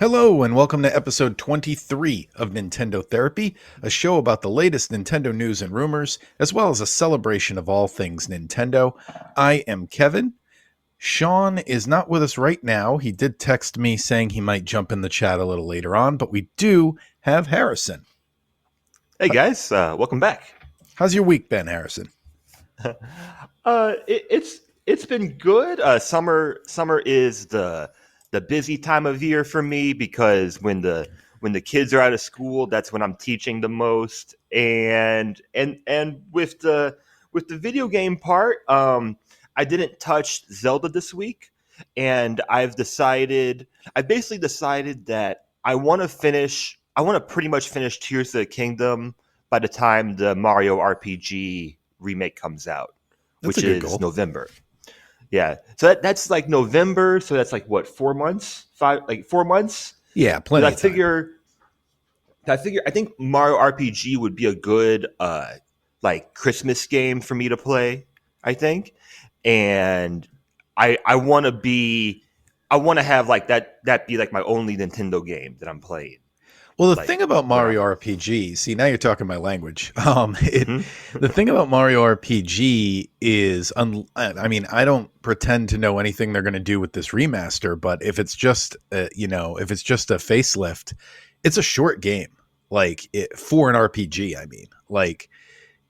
Hello, and welcome to episode 23 of Nintendo Therapy, a show about the latest Nintendo news and rumors, as well as a celebration of all things Nintendo. I am Kevin. Sean is not with us right now. He did text me saying he might jump in the chat a little later on, but we do have Harrison. Hey guys, welcome back. How's your week been, Harrison? It's been good. Summer is the busy time of year for me because when the kids are out of school, that's when I'm teaching the most. And with the video game part, I didn't touch Zelda this week, and I basically decided that I want to pretty much finish Tears of the Kingdom by the time the Mario RPG remake comes out, That's a which good is goal. November. Yeah, so that's like November. So that's like what 4 months, 4 months. Yeah, Because plenty of time. I think Mario RPG would be a good like Christmas game for me to play. I think, and I want to be I want to have like that be like my only Nintendo game that I'm playing. Well, the Like thing about when I'm Mario RPG, see, now you're talking my language. Mhm. The thing about Mario RPG is, I mean, I don't pretend to know anything they're going to do with this remaster, but if it's just, if it's just a facelift, it's a short game. For an RPG, I mean, like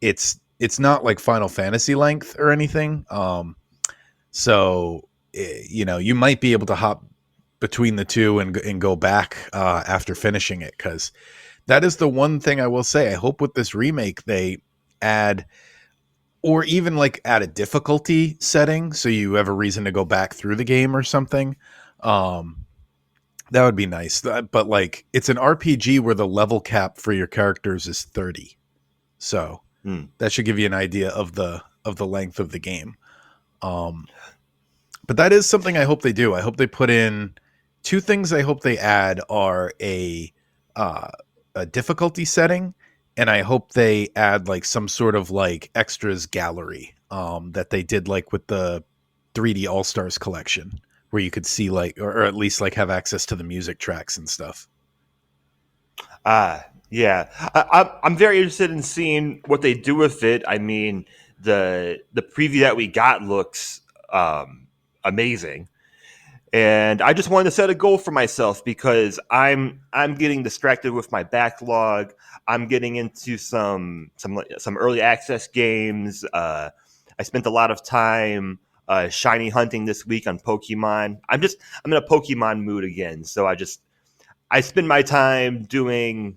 it's not like Final Fantasy length or anything. You might be able to hop between the two and go back after finishing it, because that is the one thing I will say. I hope with this remake they add, or even like add a difficulty setting so you have a reason to go back through the game or something. Um, that would be nice. But like, it's an RPG where the level cap for your characters is 30, so Mm. that should give you an idea of the length of the game. Um, but that is something I hope they do. I hope they put in two things. I hope they add are uh, a difficulty setting, and I hope they add like some sort of like extras gallery that they did like with the 3D All Stars collection, where you could see like, or at least like have access to the music tracks and stuff. Yeah. I'm very interested in seeing what they do with it. I mean, the preview that we got looks amazing, and I just wanted to set a goal for myself because I'm getting distracted with my backlog. I'm getting into some early access games. I spent a lot of time shiny hunting this week on Pokemon. I'm in a Pokemon mood again, so I spend my time doing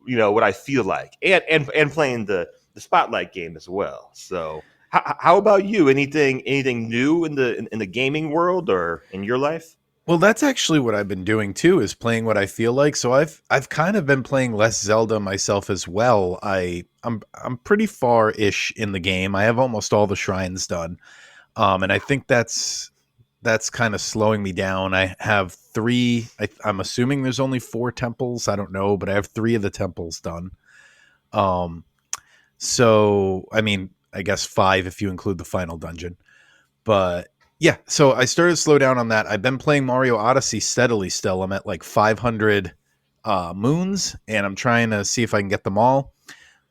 what I feel like, and playing the spotlight game as well. So how about you? Anything new in the gaming world or in your life? Well, that's actually what I've been doing too, is playing what I feel like. So I've kind of been playing less Zelda myself as well. I'm pretty far ish in the game. I have almost all the shrines done. And I think that's kind of slowing me down. I have three. I'm assuming there's only four temples. I don't know, but I have three of the temples done. Um, so I mean, I guess five if you include the final dungeon. But yeah, so I started to slow down on that. I've been playing Mario Odyssey steadily still. I'm at like 500 moons, and I'm trying to see if I can get them all.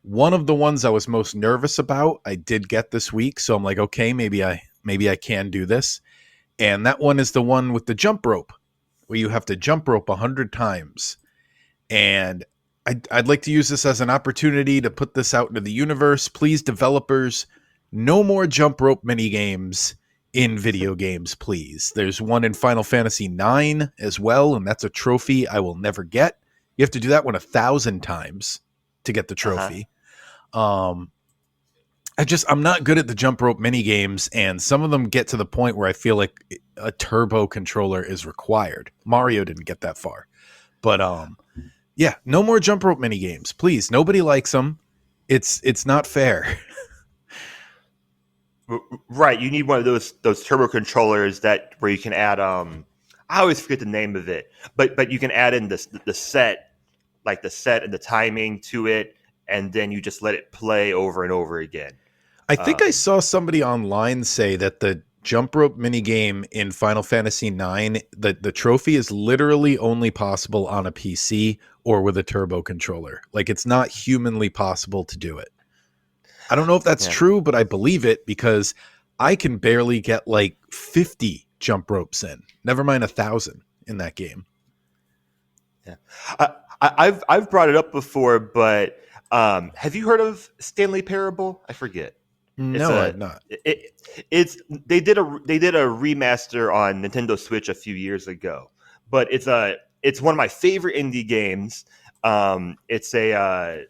One of the ones I was most nervous about, I did get this week, so I'm like, okay, maybe I can do this. And that one is the one with the jump rope, where you have to jump rope 100 times. And I'd like to use this as an opportunity to put this out into the universe. Please, developers, no more jump rope mini games in video games, please. There's one in Final Fantasy IX as well, and that's a trophy I will never get. You have to do that one 1,000 times to get the Uh huh. trophy. Um, I'm not good at the jump rope mini games, and some of them get to the point where I feel like a turbo controller is required. Mario didn't get that far, but yeah, no more jump rope mini games, please. Nobody likes them. It's not fair. Right. You need one of those turbo controllers that where you can add I always forget the name of it, but you can add in the set, like the set and the timing to it, and then you just let it play over and over again. I think I Um, saw somebody online say that jump rope mini game in Final Fantasy IX. The trophy is literally only possible on a PC or with a turbo controller. Like, it's not humanly possible to do it. I don't know if that's Yeah. true, but I believe it because I can barely get like 50 jump ropes in. Never mind 1,000 in that game. Yeah. I've brought it up before, but have you heard of Stanley Parable? I forget. It's No, a I've not. it's they did a remaster on Nintendo Switch a few years ago, but it's one of my favorite indie games. It's a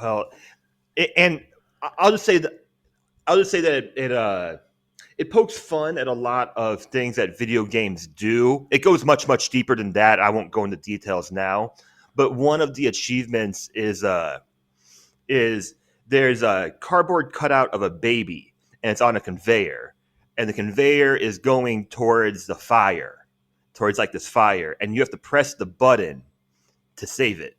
well, and I'll just say that it pokes fun at a lot of things that video games do. It goes much deeper than that. I won't go into details now, but one of the achievements is there's a cardboard cutout of a baby and it's on a conveyor, and the conveyor is going towards the fire, towards like this fire, and you have to press the button to save it.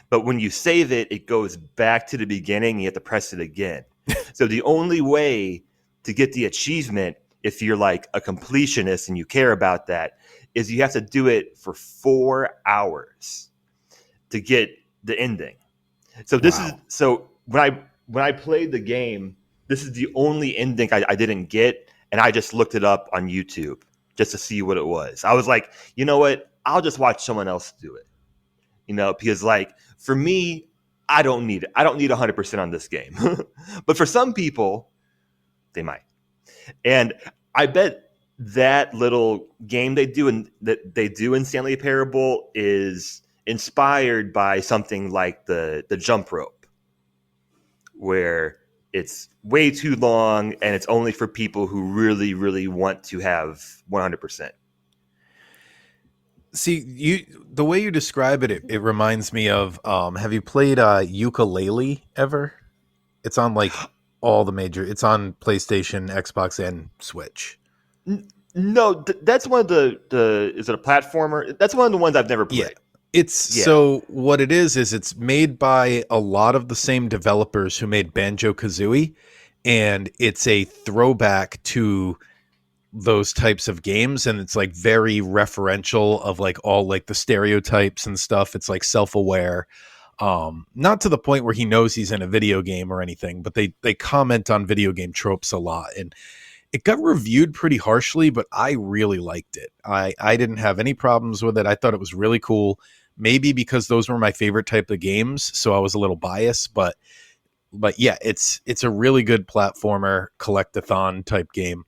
But when you save it, it goes back to the beginning. You have to press it again. So the only way to get the achievement, if you're like a completionist and you care about that, is you have to do it for 4 hours to get the ending. So this is Wow. so when I played the game, this is the only ending I didn't get, and I just looked it up on YouTube just to see what it was. I was like, you know what? I'll just watch someone else do it. Because like for me, I don't need it. I don't need 100% on this game. But for some people, they might. And I bet that little game they do in Stanley Parable is inspired by something like the jump rope, where it's way too long and it's only for people who really want to have 100%. See, the way you describe it reminds me of have you played Ukulele ever? It's on like all the major it's on PlayStation, Xbox, and Switch. No, that's one of the is it a platformer? That's one of the ones I've never Yeah. played. It's Yeah. so what it is it's made by a lot of the same developers who made Banjo-Kazooie, and it's a throwback to those types of games, and it's like very referential of like all like the stereotypes and stuff. It's like self-aware. Not to the point where he knows he's in a video game or anything, but they comment on video game tropes a lot, and it got reviewed pretty harshly, but I really liked it. I didn't have any problems with it. I thought it was really cool. Maybe because those were my favorite type of games, so I was a little biased, but yeah, it's a really good platformer collectathon type game.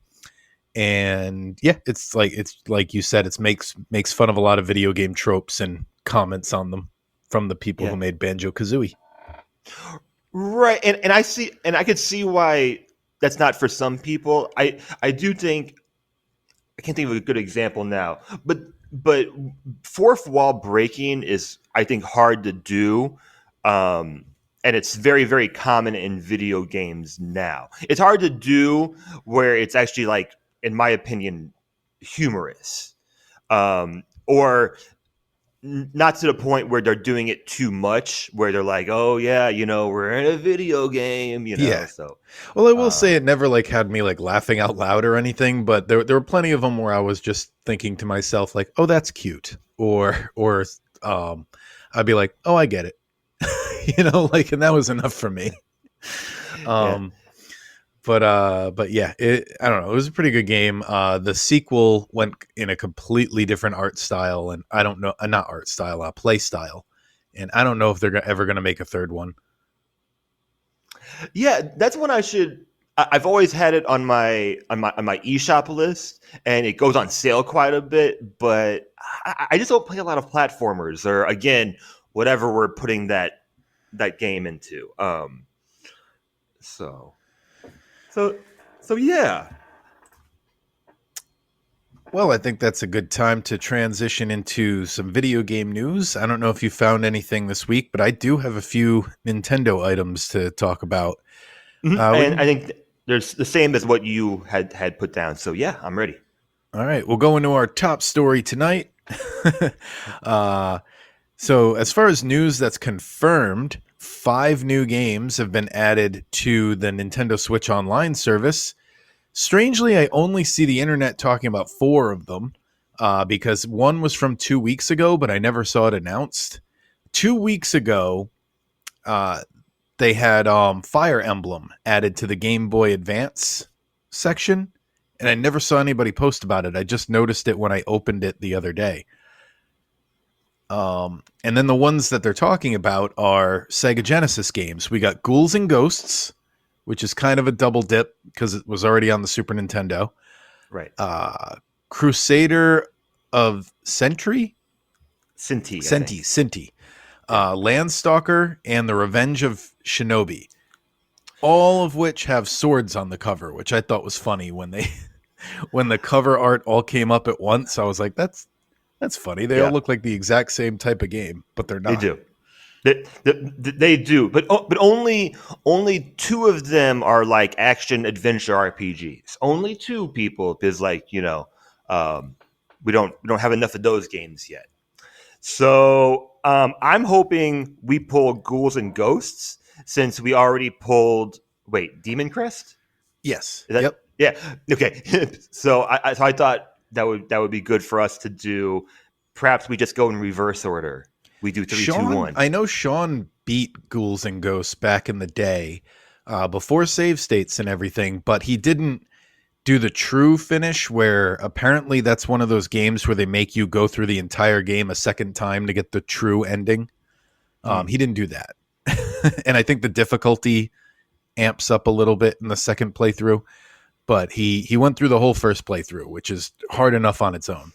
And yeah, it's like you said, it makes fun of a lot of video game tropes and comments on them from the people who Yeah. made Banjo-Kazooie. Right. And I could see why that's not for some people. I do think I can't think of a good example now, but fourth wall breaking is I think hard to do, and it's very common in video games now. It's hard to do where it's actually like, in my opinion, humorous, or not to the point where they're doing it too much, where they're like, oh yeah, we're in a video game, Yeah. So Well, I will say um, it never like had me like laughing out loud or anything, but there were plenty of them where I was just thinking to myself like, "Oh, that's cute," or I'd be like, "Oh, I get it," like, and that was enough for me. yeah. Um, but yeah, I don't know. It was a pretty good game. The sequel went in a completely different art style, and I don't know, not art style, play style, and I don't know if they're ever going to make a third one. Yeah, that's one I should. I've always had it on my eShop list, and it goes on sale quite a bit. But I just don't play a lot of platformers, or again, whatever we're putting that game into. So so so yeah. Well, I think that's a good time to transition into some video game news. I don't know if you found anything this week, but I do have a few Nintendo items to talk about. Mhm. We And I can, think there's the same as what you had put down. So yeah, I'm ready. all right, we'll go into our top story tonight. uh, so, as far as news that's confirmed, 5 new games have been added to the Nintendo Switch Online service. Strangely, I only see the internet talking about 4 of them because one was from 2 weeks ago, but I never saw it announced. 2 weeks ago, uh, they had Fire Emblem added to the Game Boy Advance section, and I never saw anybody post about it. I just noticed it when I opened it the other day. And then the ones that they're talking about are Sega Genesis games. We got Ghouls and Ghosts, which is kind of a double dip because it was already on the Super Nintendo. Right. Crusader of Sentry? Sinti, I think. Sinti. Landstalker, and The Revenge of Shinobi. All of which have swords on the cover, which I thought was funny when they when the cover art all came up at once. I was like, that's funny. They all Yeah, look like the exact same type of game, but they're they not. do. They do, but only 2 of them are like action adventure RPGs. Only 2 people, because um, we don't have enough of those games yet. So I'm hoping we pull Ghouls and Ghosts since we already pulled. Wait, Demon Crest? Yes. Is that Yep. yeah? Okay. So I thought that would be good for us to do. Perhaps we just go in reverse order. We do three, two, Sean, one. I know Sean beat Ghouls and Ghosts back in the day, before save states and everything, but he didn't do the true finish where apparently that's one of those games where they make you go through the entire game a second time to get the true ending. Mm. He didn't do that. And I think the difficulty amps up a little bit in the second playthrough, but he went through the whole first playthrough, which is hard enough on its own.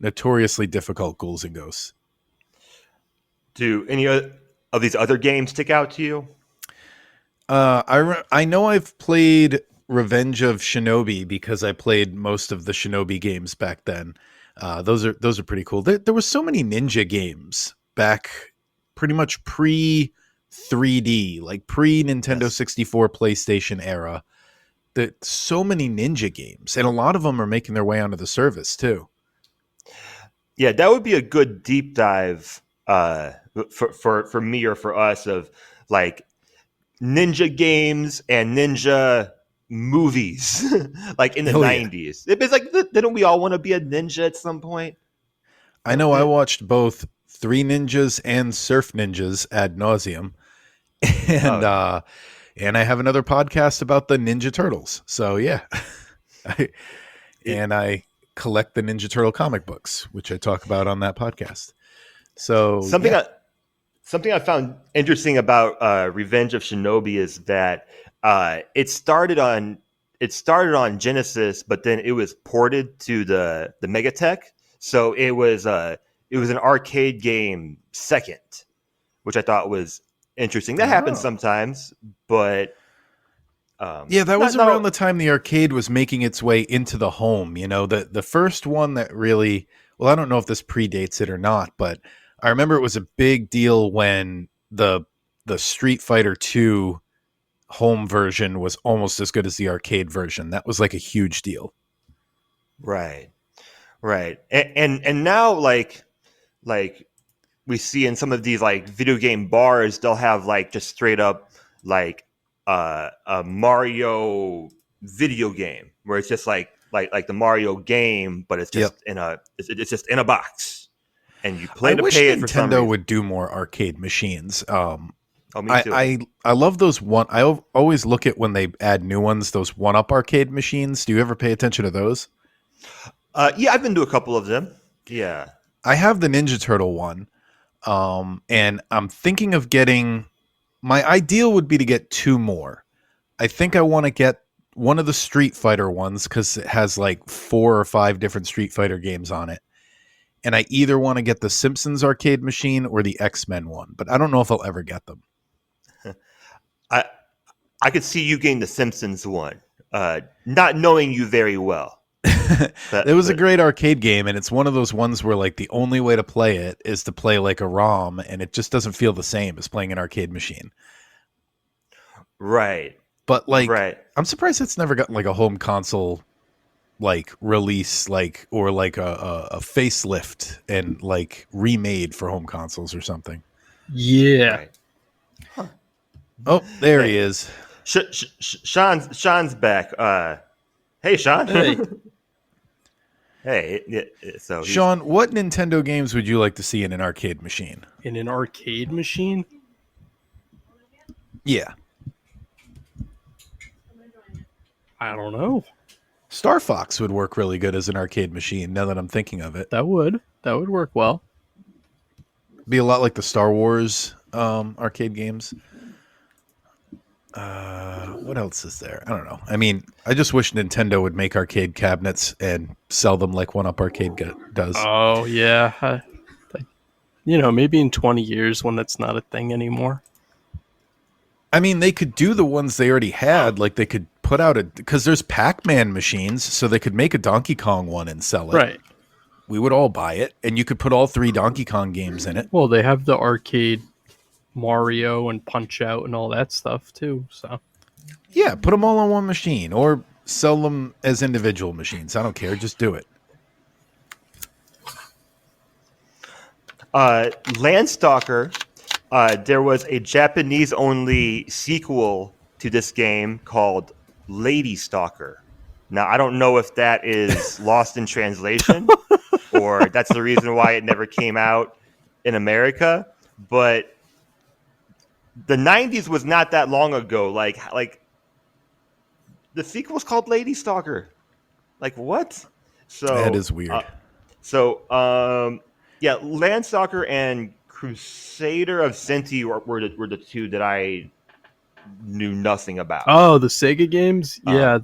Notoriously difficult Ghouls and Ghosts. Do any of these other games stick out to you? I know I've played Revenge of Shinobi because I played most of the Shinobi games back then. Those are pretty cool. There were so many ninja games back, pretty much pre 3D, like pre Nintendo Yes. 64, PlayStation era. That so many ninja games, and a lot of them are making their way onto the service too. Yeah, that would be a good deep dive for me or for us of like ninja games and ninja movies, like in the Oh yeah, '90s. It's like, didn't we all want to be a ninja at some point? I know. I watched both Three Ninjas and Surf Ninjas ad nauseum, and Oh, uh, and I have another podcast about the Ninja Turtles. So yeah, I, it, and I collect the Ninja Turtle comic books, which I talk about on that podcast. So something yeah, I, something I found interesting about Revenge of Shinobi is that it started on Genesis, but then it was ported to the Megatech. So it was an arcade game second, which I thought was interesting. That happens oh sometimes, but yeah, that not was around no. the time the arcade was making its way into the home. You know, the first one that really, well, I don't know if this predates it or not, but I remember it was a big deal when the Street Fighter 2 home version was almost as good as the arcade version. That was like a huge deal. Right, right, and now like we see in some of these like video game bars, they'll have like just straight up like a Mario video game where it's just like the Mario game, but it's Yep. just it's just in a box, and you I play to wish pay it for some Nintendo reason. would do more arcade machines. Oh, me I, too. I I love those one. Always look at when they add new ones. Those one up arcade machines. Do you ever pay attention to those? Yeah, I've been to a couple of them. Yeah. I have the Ninja Turtle one, and I'm thinking of getting. My ideal would be to get 2 more. I think I want to get one of the Street Fighter ones because it has like 4 or 5 different Street Fighter games on it. And I either want to get the Simpsons arcade machine or the X-Men one, but I don't know if I'll ever get them. I I could see you getting the Simpsons one, not knowing you very well. It was a But great arcade game, and it's one of those ones where like the only way to play it is to play like a ROM, and it just doesn't feel the same as playing an arcade machine. right, But like, right. I'm surprised it's never gotten like a home console like release, like or like a facelift and like remade for home consoles or something. Yeah. Right. Huh. Oh, there he Hey, is. Sean's back. Hey, Sean. Hey, Hey, so he's Sean, what Nintendo games would you like to see in an arcade machine? in an arcade machine? Yeah. I don't know. Star Fox would work really good as an arcade machine now that I'm thinking of it. That would work well. Be a lot like the Star Wars arcade games. What else is there? I don't know. I mean, I just wish Nintendo would make arcade cabinets and sell them like One Up Arcade does. Oh yeah, maybe in 20 years when that's not a thing anymore. I mean, they could do the ones they already had. Like they could put out because there's Pac-Man machines, so they could make a Donkey Kong one and sell it. Right. We would all buy it, and you could put all 3 Donkey Kong games in it. Well, they have the arcade Mario and Punch Out and all that stuff too. So Yeah, put them all on one machine, or sell them as individual machines. I don't care. Just do it. Landstalker. There was a Japanese-only sequel to this game called Lady Stalker. Now, I don't know if that is lost in translation or that's the reason why it never came out in America. But the 90s was not that long ago. Like the sequel's called Lady Stalker. Like what? So That is weird. Yeah, Landstalker and Crusader of Sinti were the 2 that I knew nothing about. oh, the Sega games, yeah.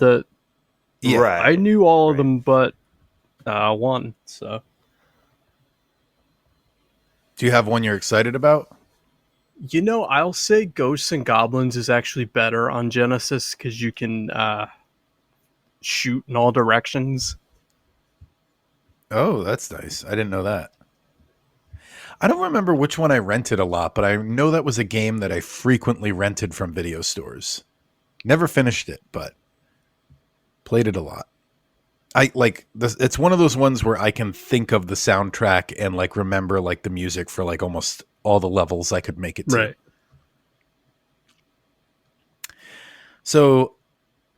Yeah. Right. I knew all of them, but one. So Do you have one you're excited about? I'll say Ghosts and Goblins is actually better on Genesis because you can shoot in all directions. Oh, that's nice. I didn't know that. I don't remember which one I rented a lot, but I know that was a game that I frequently rented from video stores. Never finished it, but played it a lot. I like this. It's one of those ones where I can think of the soundtrack and like remember like the music for like almost all the levels I could make it to. Right. So,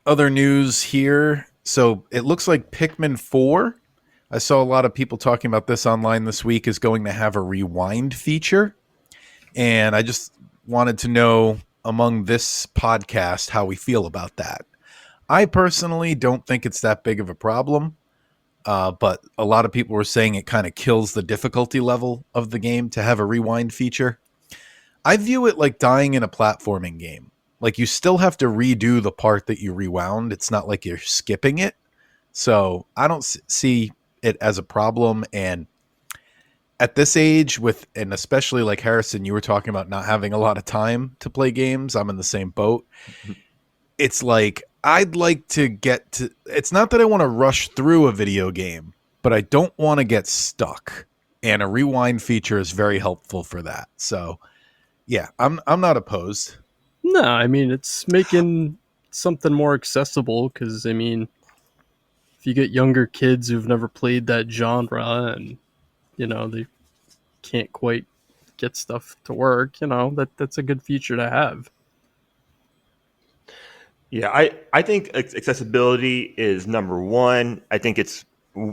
other news here. So it looks like Pikmin 4. I saw a lot of people talking about this online this week is going to have a rewind feature. And I just wanted to know among this podcast how we feel about that. I personally don't think it's that big of a problem. But a lot of people were saying it kind of kills the difficulty level of the game to have a rewind feature. I view it like dying in a platforming game. Like you still have to redo the part that you rewound. It's not like you're skipping it. So I don't see it as a problem. And at this age and especially like Harrison, you were talking about not having a lot of time to play games. I'm in the same boat. It's like, I'd like to get to, it's not that I want to rush through a video game, but I don't want to get stuck. And a rewind feature is very helpful for that. So yeah, I'm not opposed. No, I mean, it's making something more accessible because, I mean, if you get younger kids who've never played that genre and, they can't quite get stuff to work, that's a good feature to have. Yeah, I think accessibility is number one. I think it's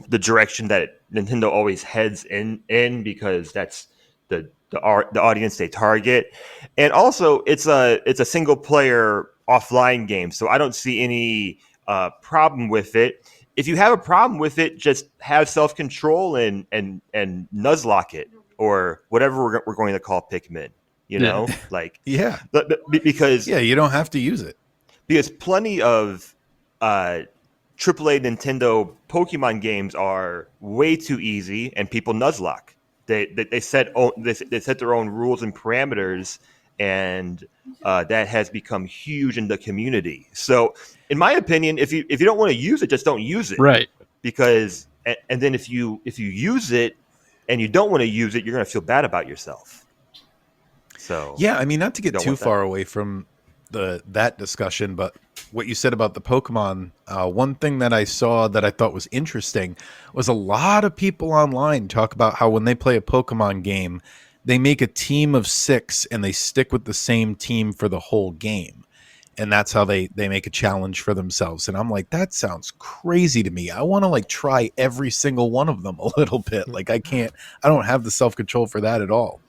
the direction that Nintendo always heads in because that's the audience they target, and also it's a single player offline game, so I don't see any problem with it. If you have a problem with it, just have self control and nuzlocke it or whatever we're going to call Pikmin. Like Yeah. because You don't have to use it. Because plenty of AAA Nintendo Pokemon games are way too easy, and people nuzlocke. They set their own rules and parameters, and that has become huge in the community. So, in my opinion, if you don't want to use it, just don't use it. Right. Because and then if you use it and you don't want to use it, you're going to feel bad about yourself. So Yeah, I mean, not to get too far away from that discussion, but what you said about the Pokemon, one thing that I saw that I thought was interesting was a lot of people online talk about how when they play a Pokemon game, they make a team of 6 and they stick with the same team for the whole game. and that's how they make a challenge for themselves. And I'm like, that sounds crazy to me. I want to like try every single one of them a little bit. Like I don't have the self-control for that at all.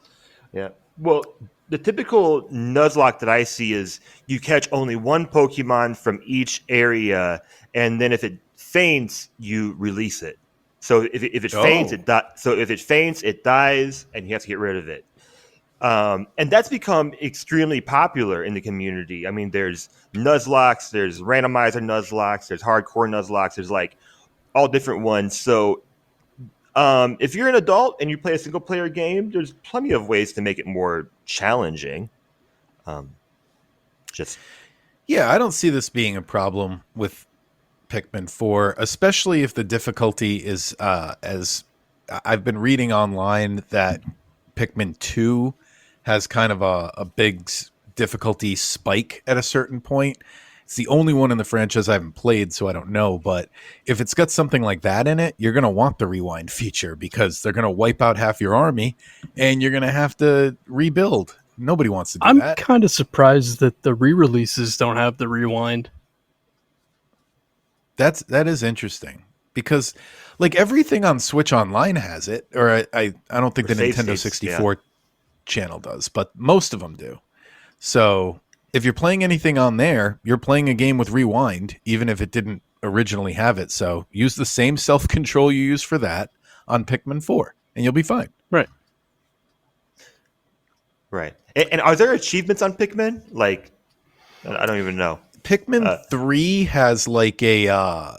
Yeah. Well, the typical Nuzlocke that I see is you catch only one Pokemon from each area, and then if it faints, you release it. So if it faints, Oh. it dies, and you have to get rid of it. And that's become extremely popular in the community. I mean, there's Nuzlocks, there's randomizer Nuzlocks, there's hardcore Nuzlocks, there's like all different ones. So if you're an adult and you play a single player game, there's plenty of ways to make it more challenging. Just Yeah, I don't see this being a problem with Pikmin 4, especially if the difficulty is as I've been reading online that Pikmin 2 has kind of a big difficulty spike at a certain point. It's the only one in the franchise I haven't played, so I don't know. But if it's got something like that in it, you're going to want the rewind feature because they're going to wipe out half your army and you're going to have to rebuild. Nobody wants to do I'm that. kind of surprised that the re-releases don't have the rewind. That is interesting because like everything on Switch Online has it, or I don't think Or the save Nintendo states, 64 channel does, but most of them do. So if you're playing anything on there, you're playing a game with rewind, even if it didn't originally have it. So use the same self-control you use for that on Pikmin 4, and you'll be fine. Right. right. And are there achievements on Pikmin? Like, I don't even know. Pikmin 3 has like a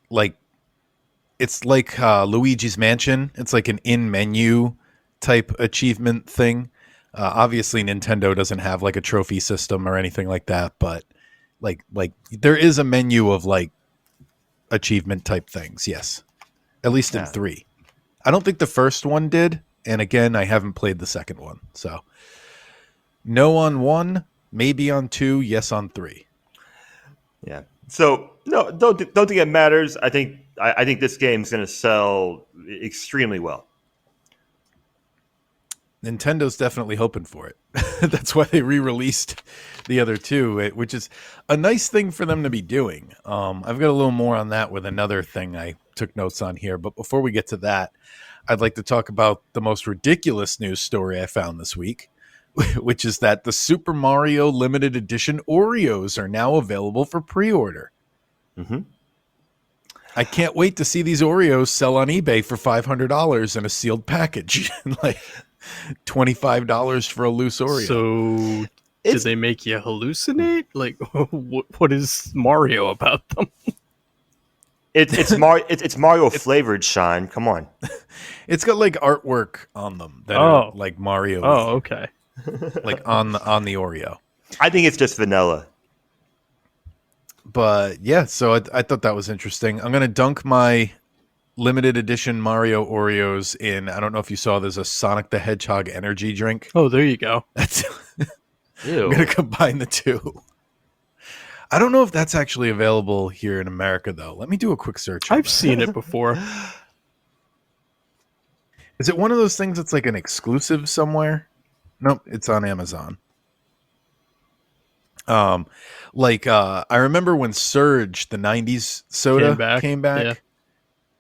like it's like Luigi's Mansion. It's like an in-menu type achievement thing. Obviously, Nintendo doesn't have like a trophy system or anything like that, but like there is a menu of like achievement type things. Yes, at least in 3. I don't think the first one did, and again, I haven't played the second one, so no on 1, maybe on 2, yes on 3. Yeah. So no, don't think it matters. I think this game's going to sell extremely well. Nintendo's definitely hoping for it. That's why they re-released the other 2, which is a nice thing for them to be doing. I've got a little more on that with another thing I took notes on here. But before we get to that, I'd like to talk about the most ridiculous news story I found this week, which is that the Super Mario Limited Edition Oreos are now available for pre-order. Mm-hmm. I can't wait to see these Oreos sell on eBay for $500 in a sealed package. Like $25 for a loose Oreo. So did they make you hallucinate? Like, what is Mario about them? It's Mario flavored, Sean. Come on. It's got like artwork on them that are like Mario. Oh, okay. Like on the Oreo. I think it's just vanilla. But yeah, so I thought that was interesting. I'm gonna dunk my limited edition Mario Oreos in. I don't know if you saw. There's a Sonic the Hedgehog energy drink. Oh, there you go. That's. Ew. I'm gonna combine the two. I don't know if that's actually available here in America though. Let me do a quick search. I've seen it before. Is it one of those things that's like an exclusive somewhere? Nope, it's on Amazon. I remember when Surge, the 90s soda, came back. Yeah.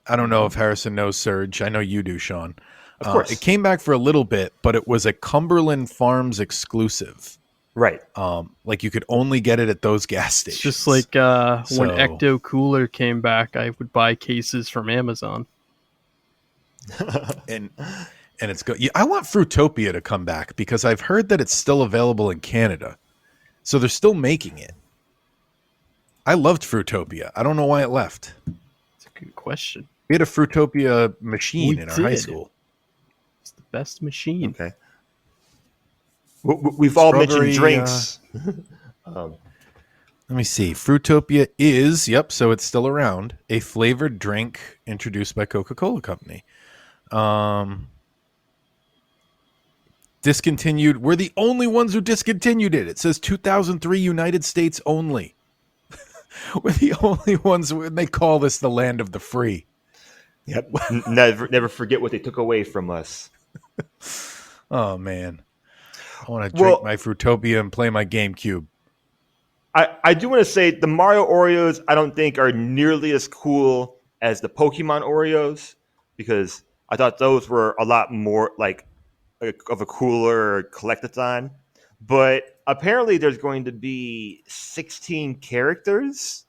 I don't know if Harrison knows Surge. I know you do, Sean. Of course. It came back for a little bit, but it was a Cumberland Farms exclusive. Right. Like you could only get it at those gas stations. It's just like when Ecto Cooler came back, I would buy cases from Amazon. and it's good. Yeah, I want Fruitopia to come back because I've heard that it's still available in Canada. So they're still making it. I loved Fruitopia. I don't know why it left. It's a good question. We had a Fruitopia machine in our high school. It's the best machine. Okay. We've all mentioned drinks. Let me see. Fruitopia is, so it's still around, a flavored drink introduced by Coca-Cola Company. Discontinued. We're the only ones who discontinued it. It says 2003 United States only. We're the only ones. They call this the land of the free. Yep. Never forget what they took away from us. Oh man, I want to drink my Fruitopia and play my GameCube. I do want to say the Mario Oreos I don't think are nearly as cool as the Pokemon Oreos because I thought those were a lot more like of a cooler collectathon. But apparently, there's going to be 16 characters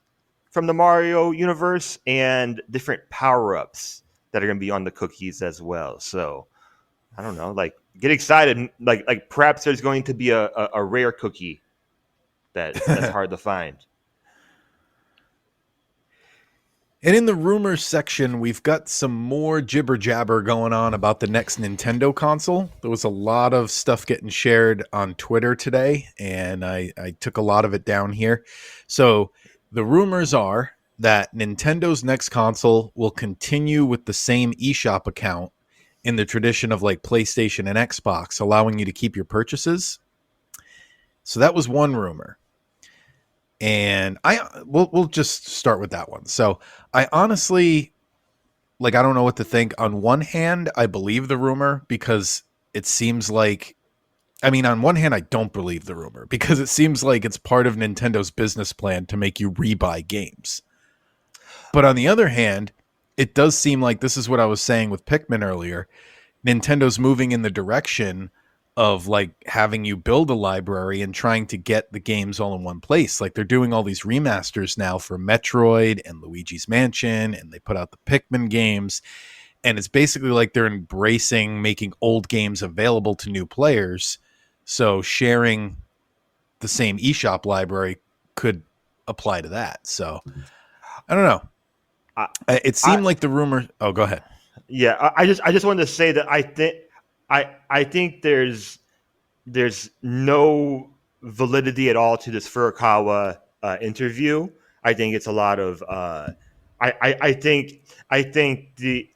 from the Mario universe and different power ups that are going to be on the cookies as well. So I don't know, like get excited. Like perhaps there's going to be a rare cookie that's hard to find. And in the rumors section, we've got some more jibber jabber going on about the next Nintendo console. There was a lot of stuff getting shared on Twitter today, and I took a lot of it down here. So the rumors are that Nintendo's next console will continue with the same eShop account in the tradition of like PlayStation and Xbox, allowing you to keep your purchases. So that was one rumor. And we'll just start with that one. So I honestly, like, I don't know what to think. On one hand, I believe the rumor because it seems like, I mean, on one hand, I don't believe the rumor because it seems like it's part of Nintendo's business plan to make you rebuy games. But on the other hand, it does seem like this is what I was saying with Pikmin earlier. Nintendo's moving in the direction of like having you build a library and trying to get the games all in one place. Like they're doing all these remasters now for Metroid and Luigi's Mansion, and they put out the Pikmin games. And it's basically like they're embracing making old games available to new players. So sharing the same eShop library could apply to that. So I don't know. It seemed I like the rumor. Oh, go ahead. Yeah, I just wanted to say that I think there's no validity at all to this Furukawa interview. I think it's a lot of I think the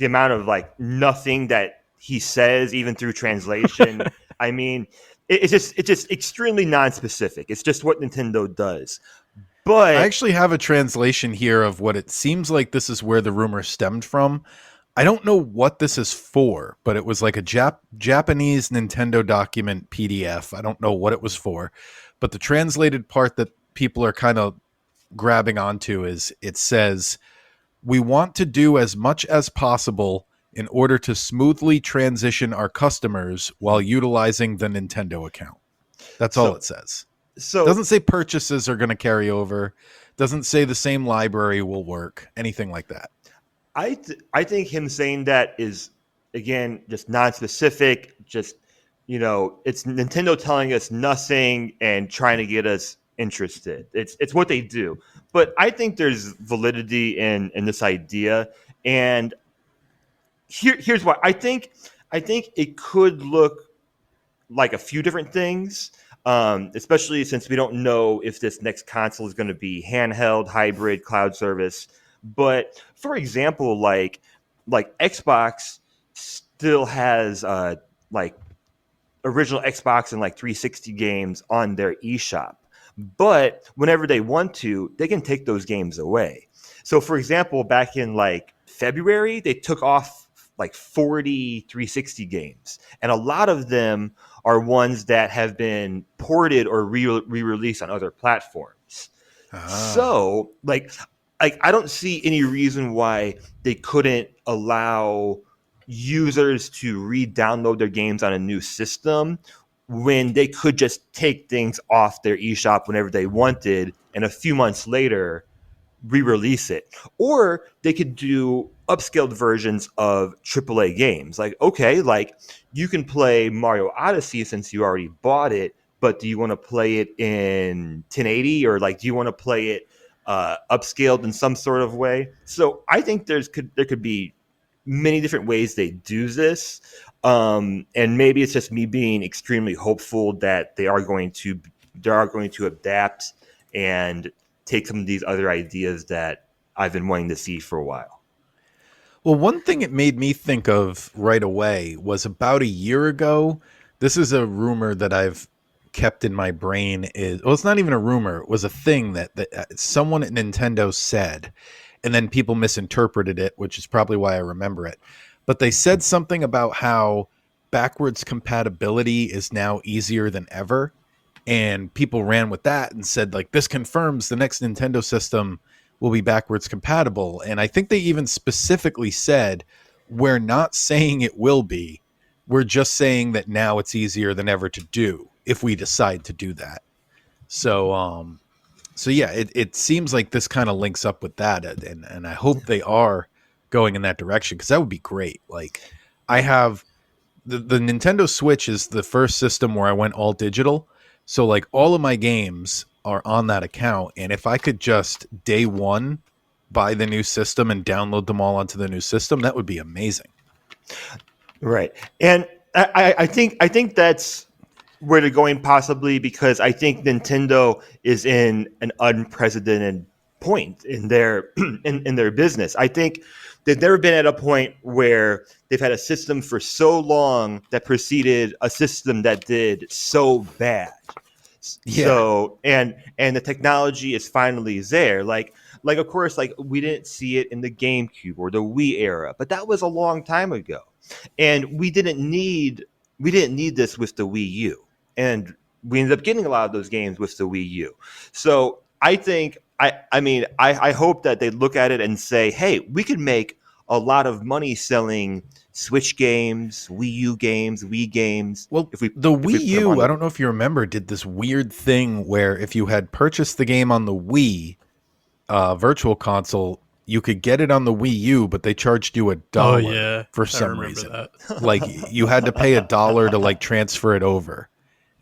amount of like nothing that he says even through translation. I mean, it's just extremely non-specific. It's just what Nintendo does. I But actually have a translation here of what it seems like this is where the rumor stemmed from. I don't know what this is for, but it was like a Japanese Nintendo document PDF. I don't know what it was for, but the translated part that people are kind of grabbing onto is it says, "We want to do as much as possible in order to smoothly transition our customers while utilizing the Nintendo account." That's all so it says. so Doesn't say purchases are going to carry over. Doesn't say the same library will work. Anything like that. I think him saying that is again just non-specific. Just it's Nintendo telling us nothing and trying to get us interested. It's what they do. But I think there's validity in this idea. And here's why I think it could look like a few different things. Especially since we don't know if this next console is going to be handheld, hybrid, cloud service. But for example, like Xbox still has like original Xbox and like 360 games on their eShop. But whenever they want to, they can take those games away. So for example, back in like February, they took off like 40 360 games. And a lot of them are ones that have been ported or re-released on other platforms. Ah. So, like I don't see any reason why they couldn't allow users to re-download their games on a new system when they could just take things off their eShop whenever they wanted and a few months later re-release it. Or they could do upscaled versions of AAA games. Like, okay, like you can play Mario Odyssey since you already bought it, but do you want to play it in 1080 or like do you want to play it upscaled in some sort of way? So I think there could be many different ways they do this. And maybe it's just me being extremely hopeful that they are going to adapt and take some of these other ideas that I've been wanting to see for a while. Well, one thing it made me think of right away was about a year ago. This is a rumor that I've kept in my brain. Well, it's not even a rumor. It was a thing that someone at Nintendo said, and then people misinterpreted it, which is probably why I remember it. But they said something about how backwards compatibility is now easier than ever. and people ran with that and said like this confirms the next Nintendo system will be backwards compatible. And I think they even specifically said we're not saying it will be, we're just saying that now it's easier than ever to do if we decide to do that. So yeah, it seems like this kind of links up with that, and I hope they are going in that direction, because that would be great. Like, I have the Nintendo Switch is the first system where I went all digital, so like all of my games are on that account, and if I could just day one buy the new system and download them all onto the new system, that would be amazing. Right. And I think that's where they're going, possibly because I think Nintendo is in an unprecedented point in their in their business. I think they've never been at a point where they've had a system for so long that preceded a system that did so bad. Yeah. So and the technology is finally there. Like of course, like we didn't see it in the GameCube or the Wii era, but that was a long time ago. And we didn't need this with the Wii U. And we ended up getting a lot of those games with the Wii U. So I think I hope that they look at it and say, hey, we could make a lot of money selling Switch games, Wii U games, Wii games. Well, if we the if we Wii put them U, on I don't know if you remember, did this weird thing where if you had purchased the game on the Wii Virtual Console, you could get it on the Wii U, but they charged you $1 Oh yeah, for I some remember reason. that. Like you had to pay $1 to like transfer it over,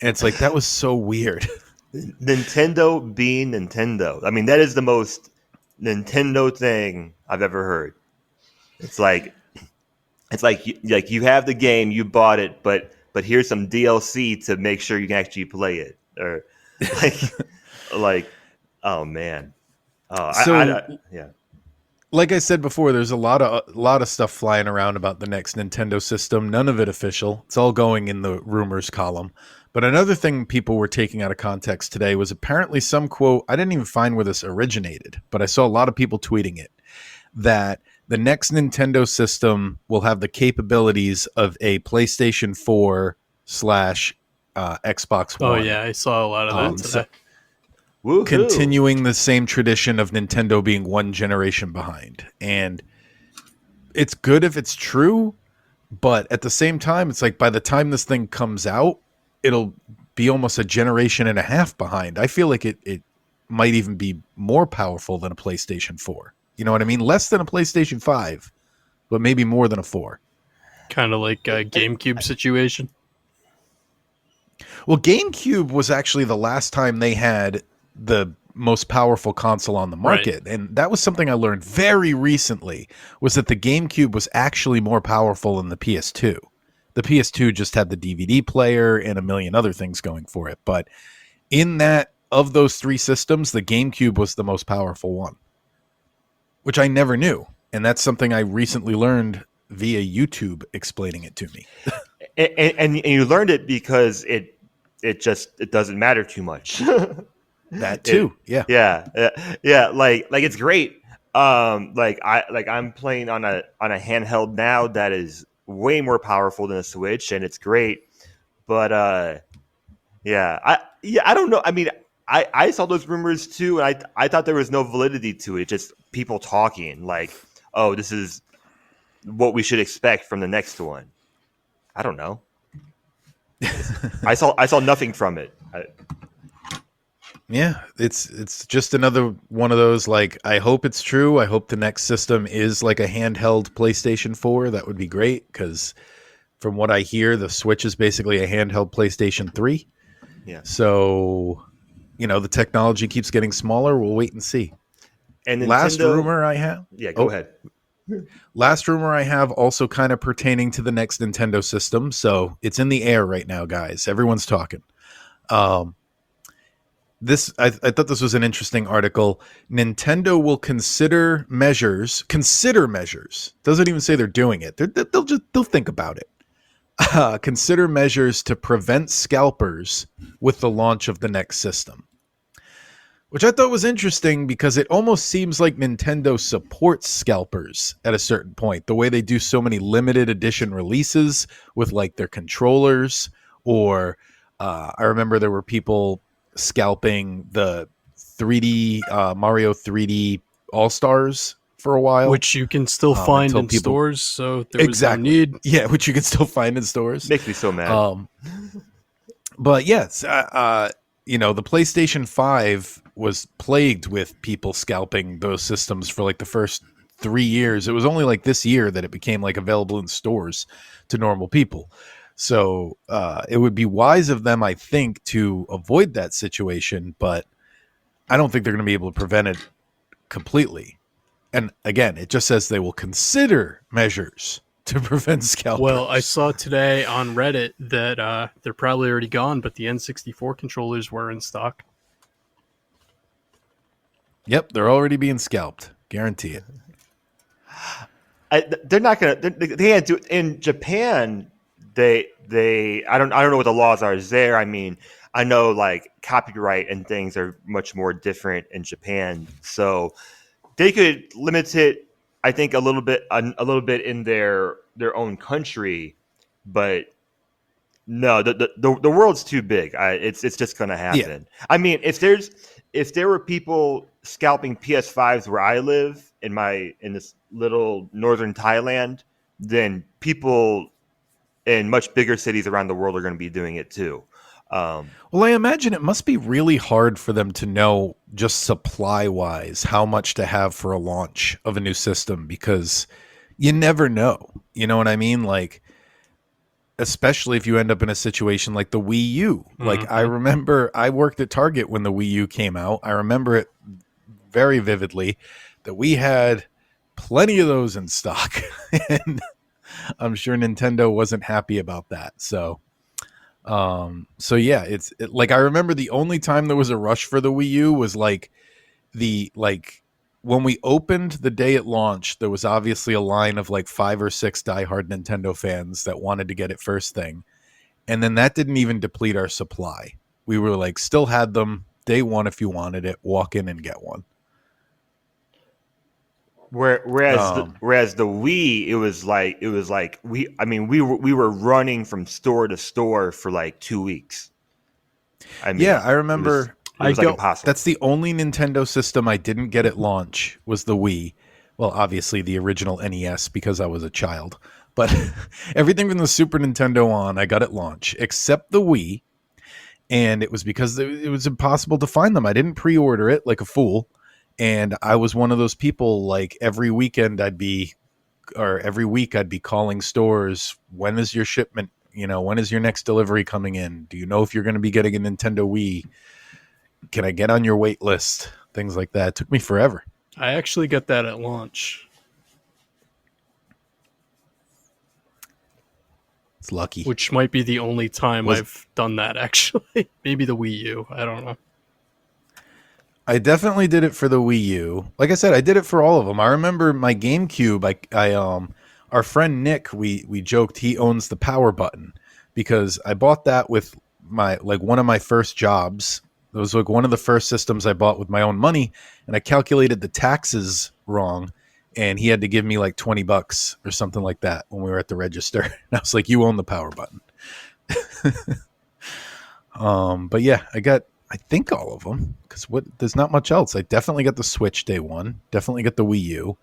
and it's like that was so weird. Nintendo being Nintendo. I mean, that is the most Nintendo thing I've ever heard. It's like you have the game, you bought it, but here's some DLC to make sure you can actually play it, or like like oh man, yeah. Like I said before, there's a lot of stuff flying around about the next Nintendo system. None of it official. It's all going in the rumors column. But another thing people were taking out of context today was apparently some quote. I didn't even find where this originated, but I saw a lot of people tweeting it, that the next Nintendo system will have the capabilities of a PlayStation 4 slash Xbox Oh One. yeah, I saw a lot of that So today. Woohoo. continuing the same tradition of Nintendo being one generation behind. And it's good if it's true, but at the same time, it's like by the time this thing comes out, it'll be almost a generation and a half behind. I feel like it might even be more powerful than a PlayStation 4. You know what I mean? Less than a PlayStation 5, but maybe more than a 4. Kind of like a GameCube situation. Well, GameCube was actually the last time they had the most powerful console on the market. Right. And that was something I learned very recently, was that the GameCube was actually more powerful than the PS2. The PS2 just had the DVD player and a million other things going for it. But in that, of those three systems, the GameCube was the most powerful one, which I never knew. And that's something I recently learned via YouTube explaining it to me. and you learned it because it doesn't matter too much. That too. Yeah. Like it's great. I'm playing on a handheld now that is way more powerful than a Switch, and it's great. But I don't know. I mean, I saw those rumors too, and I thought there was no validity to it. Just people talking like, "Oh, this is what we should expect from the next one." I don't know. I saw nothing from it. Yeah, it's just another one of those, like, I hope it's true. I hope the next system is like a handheld PlayStation 4. That would be great, because from what I hear, the Switch is basically a handheld PlayStation 3. Yeah. So, the technology keeps getting smaller. We'll wait and see. And Nintendo, last rumor I have... Yeah, go ahead. Last rumor I have, also kind of pertaining to the next Nintendo system. So it's in the air right now, guys. Everyone's talking. I thought this was an interesting article. Nintendo will consider measures. Doesn't even say they're doing it. They'll think about it. Consider measures to prevent scalpers with the launch of the next system, which I thought was interesting because it almost seems like Nintendo supports scalpers at a certain point. The way they do so many limited edition releases with like their controllers, or I remember there were people scalping the 3D Mario 3D All Stars for a while, which you can still find until in people stores, so there was no exactly, need. yeah, which you can still find in stores. Makes me so mad. But yes, the PlayStation 5 was plagued with people scalping those systems for like the first 3 years. It was only like this year that it became like available in stores to normal people. So it would be wise of them, I think, to avoid that situation, but I don't think they're going to be able to prevent it completely. And again, it just says they will consider measures to prevent scalpers. Well, I saw today on Reddit that they're probably already gone, but the N64 controllers were in stock. Yep, they're already being scalped. Guarantee it. They're not gonna. They can't do in Japan. They. I don't know what the laws are there. I mean, I know like copyright and things are much more different in Japan, so they could limit it. I think a little bit in their own country, but no, the world's too big. It's just going to happen. Yeah. I mean, if there were people scalping PS5s where I live in this little northern Thailand, then people in much bigger cities around the world are going to be doing it too. Well, I imagine it must be really hard for them to know just supply-wise how much to have for a launch of a new system, because you never know. You know what I mean? Like, especially if you end up in a situation like the Wii U. Like, I remember I worked at Target when the Wii U came out. I remember it very vividly that we had plenty of those in stock. And I'm sure Nintendo wasn't happy about that. So yeah, like I remember the only time there was a rush for the Wii U was like when we opened the day it launched, there was obviously a line of like 5 or 6 diehard Nintendo fans that wanted to get it first thing. And then that didn't even deplete our supply. We were like, still had them day one. If you wanted it, walk in and get one. Whereas the Wii, it was like we were running from store to store for like 2 weeks. I mean, yeah, I remember it was like impossible. That's the only Nintendo system I didn't get at launch was the Wii. Well, obviously the original NES because I was a child, but everything from the Super Nintendo on I got at launch except the Wii, and it was because it was impossible to find them. I didn't pre-order it like a fool. And I was one of those people, like every week I'd be calling stores. When is your shipment? When is your next delivery coming in? Do you know if you're going to be getting a Nintendo Wii? Can I get on your wait list? Things like that. It took me forever. I actually got that at launch. It's lucky. Which might be the only time I've done that, actually. Maybe the Wii U. I don't know. I definitely did it for the Wii U. Like I said, I did it for all of them. I remember my GameCube. Our friend Nick, we joked he owns the power button because I bought that with one of my first jobs. It was like one of the first systems I bought with my own money, and I calculated the taxes wrong, and he had to give me like $20 or something like that when we were at the register. And I was like, "You own the power button." But yeah, I think all of them, because there's not much else. I definitely got the Switch day one, definitely got the Wii U,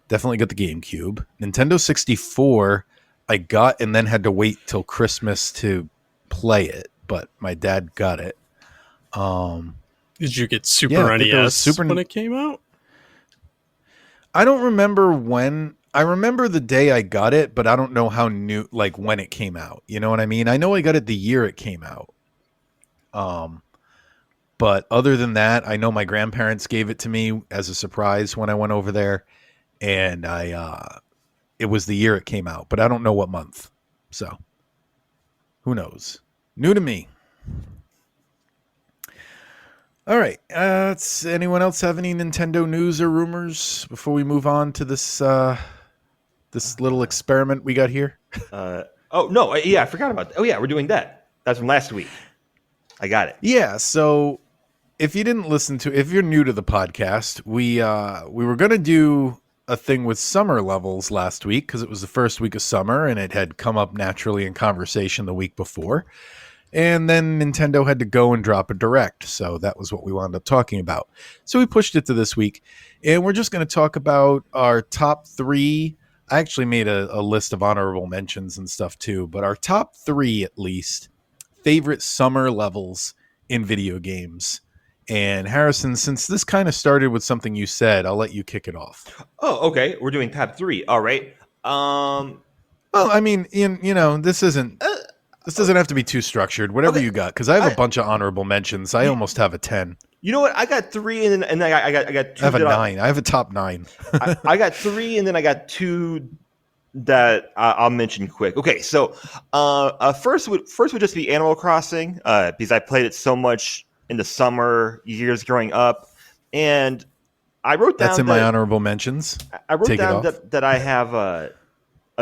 definitely got the GameCube. Nintendo 64 I got and then had to wait till Christmas to play it, but my dad got it. Did you get Super NES when it came out? I don't remember when. I remember the day I got it, but I don't know how new, like when it came out. You know what I mean? I know I got it the year it came out. But other than that, I know my grandparents gave it to me as a surprise when I went over there, and it was the year it came out, but I don't know what month. So who knows? New to me. All right. Anyone else have any Nintendo news or rumors before we move on to this little experiment we got here? Oh no, yeah, I forgot about that. Oh yeah, we're doing that. That's from last week. I got it. Yeah. So if you're new to the podcast, we were going to do a thing with summer levels last week because it was the first week of summer and it had come up naturally in conversation the week before. And then Nintendo had to go and drop a direct. So that was what we wound up talking about. So we pushed it to this week. And we're just going to talk about our top 3. I actually made a list of honorable mentions and stuff too. But our top 3, at least, favorite summer levels in video games. And Harrison, since this kind of started with something you said, I'll let you kick it off. Oh, okay. We're doing top 3. All right. Well, I mean, this doesn't have to be too structured. Whatever Okay. you got, because I have a bunch of honorable mentions. I almost have a 10. You know what? I got 3, and then I got 2. I have a 9. I have a top 9. I got 3, and then I got 2 that I'll mention quick. Okay, so first would just be Animal Crossing because I played it so much in the summer years growing up, and I wrote down That's in my honorable mentions. I wrote Take it down off. that I have a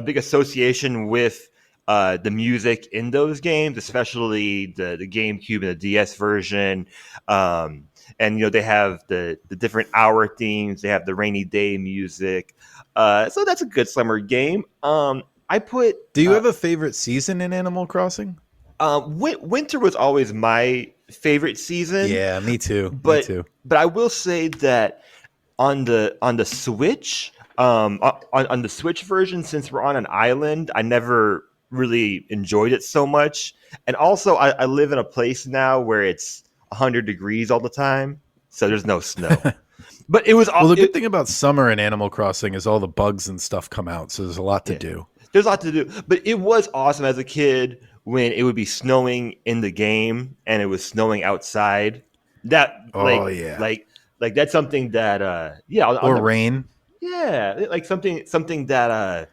big association with the music in those games, especially the GameCube and the DS version. And they have the different hour themes. They have the rainy day music. So that's a good summer game. I put. Do you have a favorite season in Animal Crossing? Winter was always my favorite season. Yeah, me too. But me too. but I will say that on the Switch, on the Switch version, since we're on an island, I never really enjoyed it so much. And also, I live in a place now where it's 100 degrees all the time, so there's no snow. But it was Well, the good thing about summer in Animal Crossing is all the bugs and stuff come out, so there's a lot to do. There's a lot to do, but it was awesome as a kid when it would be snowing in the game and it was snowing outside. That like that's something that or rain. Yeah, like something that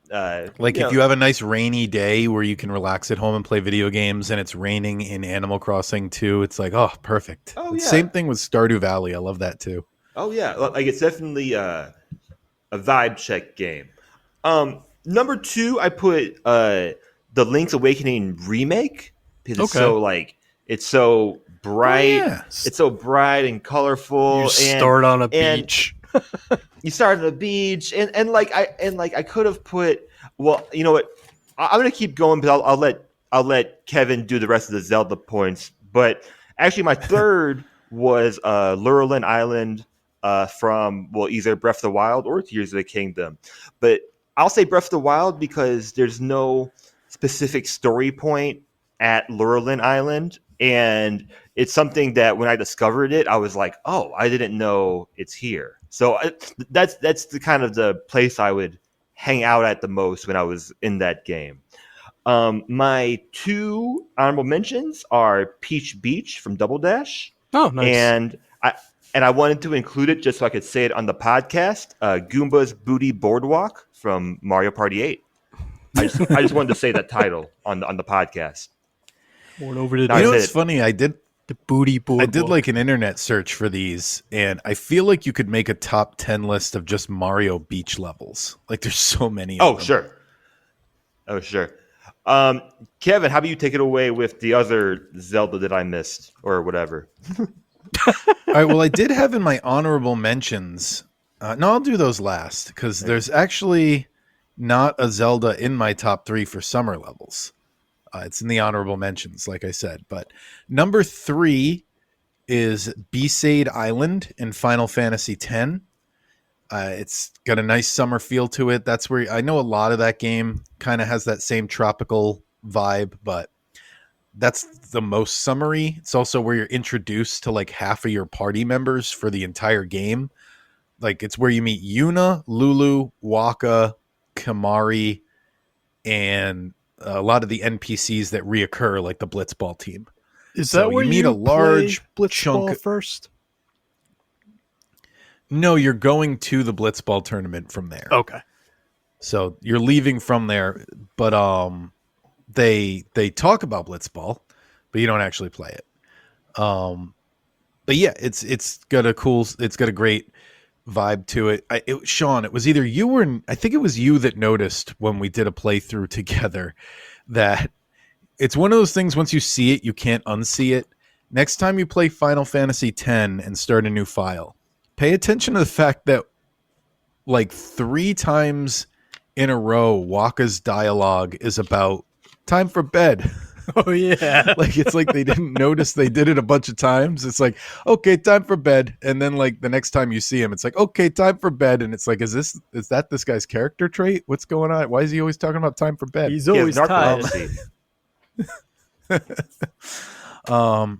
if you have a nice rainy day where you can relax at home and play video games and it's raining in Animal Crossing too, it's like, oh, perfect. Oh, yeah. Same thing with Stardew Valley. I love that too. Oh yeah, like it's definitely a vibe check game. Number 2, I put the Link's Awakening remake because it's so bright. Oh, yeah. It's so bright and colorful. You start on a beach. You start on a beach, and I could have put. Well, you know what? I'm gonna keep going, but I'll let Kevin do the rest of the Zelda points. But actually, my third was Lurelin Island from either Breath of the Wild or Tears of the Kingdom. But I'll say Breath of the Wild because there's no specific story point at Lurelin Island, and it's something that when I discovered it, I was like, oh, I didn't know it's here. So that's the kind of the place I would hang out at the most when I was in that game. My 2 honorable mentions are Peach Beach from Double Dash. Oh, nice. And I wanted to include it just so I could say it on the podcast. Goomba's Booty Boardwalk from Mario Party 8. I just wanted to say that title on the podcast. Going over to You know what's funny? I did the booty board. I did like an internet search for these, and I feel like you could make a top 10 list of just Mario Beach levels. Like there's so many of them. Oh, sure. Kevin, how about you take it away with the other Zelda that I missed or whatever? All right, well, I did have in my honorable mentions. No, I'll do those last because there's actually not a Zelda in my top 3 for summer levels. It's in the honorable mentions, like I said. But number 3 is Besaid Island in Final Fantasy X. It's got a nice summer feel to it. That's where I know a lot of that game kind of has that same tropical vibe, but that's the most summery. It's also where you're introduced to like half of your party members for the entire game. Like it's where you meet Yuna, Lulu, Waka, Kamari, and a lot of the NPCs that reoccur, like the Blitzball team. Is that where you meet a large Blitzball chunk first? No, you're going to the Blitzball tournament from there. Okay. So you're leaving from there, but they talk about Blitzball, but you don't actually play it. But yeah, it's got a great vibe to it. Sean, it was either you or I think it was you that noticed when we did a playthrough together that it's one of those things, once you see it, you can't unsee it. Next time you play Final Fantasy X and start a new file, pay attention to the fact that like 3 times in a row, Waka's dialogue is about time for bed. Oh yeah. Like it's like they didn't notice they did it a bunch of times. It's like, okay, time for bed. And then like the next time you see him, it's like, okay, time for bed. And it's like, is that this guy's character trait? What's going on? Why is he always talking about time for bed? He's He has always tired. narcolepsy. All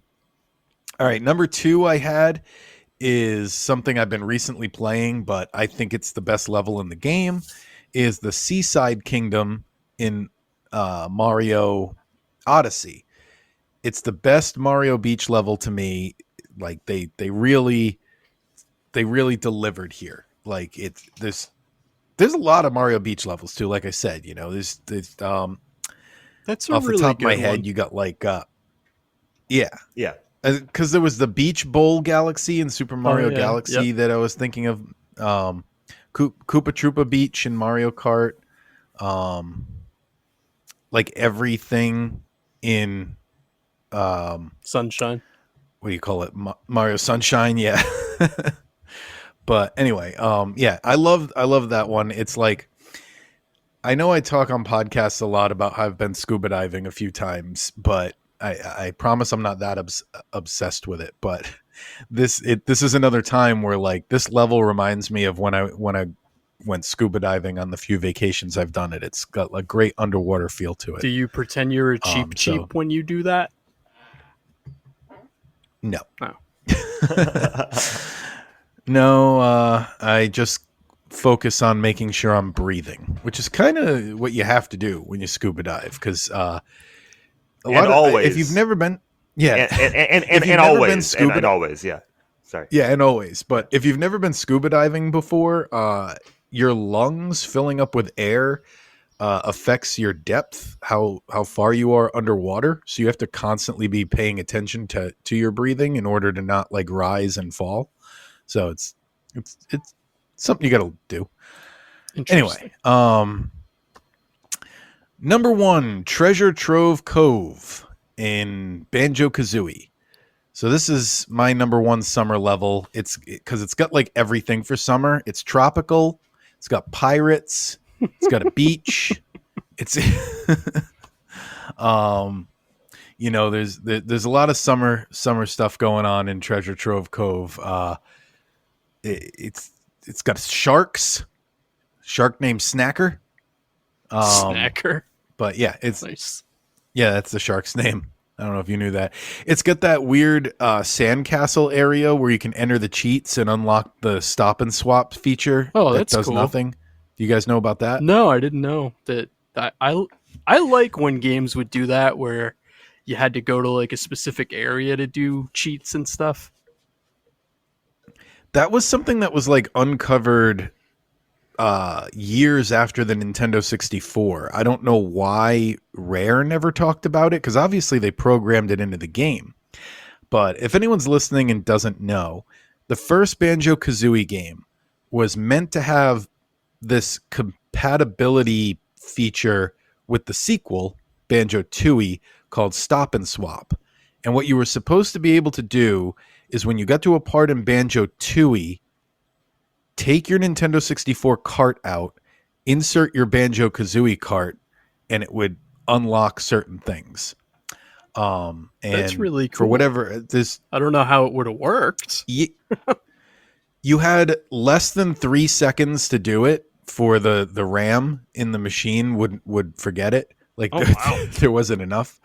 right, number 2 I had is something I've been recently playing, but I think it's the best level in the game, is the Seaside Kingdom in Mario Odyssey. It's the best Mario Beach level to me. Like they really delivered here. Like there's a lot of Mario Beach levels too. Like I said, there's That's a off the really top of my good head, one. you got like yeah, Yeah. because there was the Beach Bowl Galaxy in Super Mario yeah. Galaxy Yep. that I was thinking of. Koopa Troopa Beach in Mario Kart. Like everything in Sunshine. what do you call it? Mario Sunshine, yeah. But anyway, yeah, I love that one. It's like, I know I talk on podcasts a lot about how I've been scuba diving a few times, but I promise I'm not that obsessed with it. But this is another time where like this level reminds me of when I went scuba diving on the few vacations I've done it. It's got a great underwater feel to it. Do you pretend you're a cheap so- when you do that? No. Oh. No, I just focus on making sure I'm breathing, which is kind of what you have to do when you scuba dive. Because if you've never been, yeah, and always, and always, yeah. Sorry. Yeah, and always. But if you've never been scuba diving before, your lungs filling up with air affects your depth, how far you are underwater. So you have to constantly be paying attention to your breathing in order to not like rise and fall. So it's something you got to do. Anyway, number 1, Treasure Trove Cove in Banjo-Kazooie. So this is my number 1 summer level. It's because it's got like everything for summer. It's tropical. It's got pirates. It's got a beach. It's there's a lot of summer stuff going on in Treasure Trove Cove. It's got sharks. Shark named Snacker. Snacker. But yeah, it's Nice. Yeah, that's the shark's name. I don't know if you knew that. It's got that weird sandcastle area where you can enter the cheats and unlock the stop and swap feature. Oh, that that's does cool. nothing. Do you guys know about that? No, I didn't know that. I like when games would do that, where you had to go to like a specific area to do cheats and stuff. That was something that was like uncovered years after the Nintendo 64. I don't know why Rare never talked about it, because obviously they programmed it into the game. But if anyone's listening and doesn't know, the first Banjo-Kazooie game was meant to have this compatibility feature with the sequel, Banjo-Tooie, called Stop and Swap. And what you were supposed to be able to do is when you got to a part in Banjo-Tooie, take your Nintendo 64 cart out, insert your Banjo-Kazooie cart, and it would unlock certain things. And That's really cool. For whatever this, I don't know how it would have worked. you had less than 3 seconds to do it for the RAM in the machine would forget it. Like there wasn't enough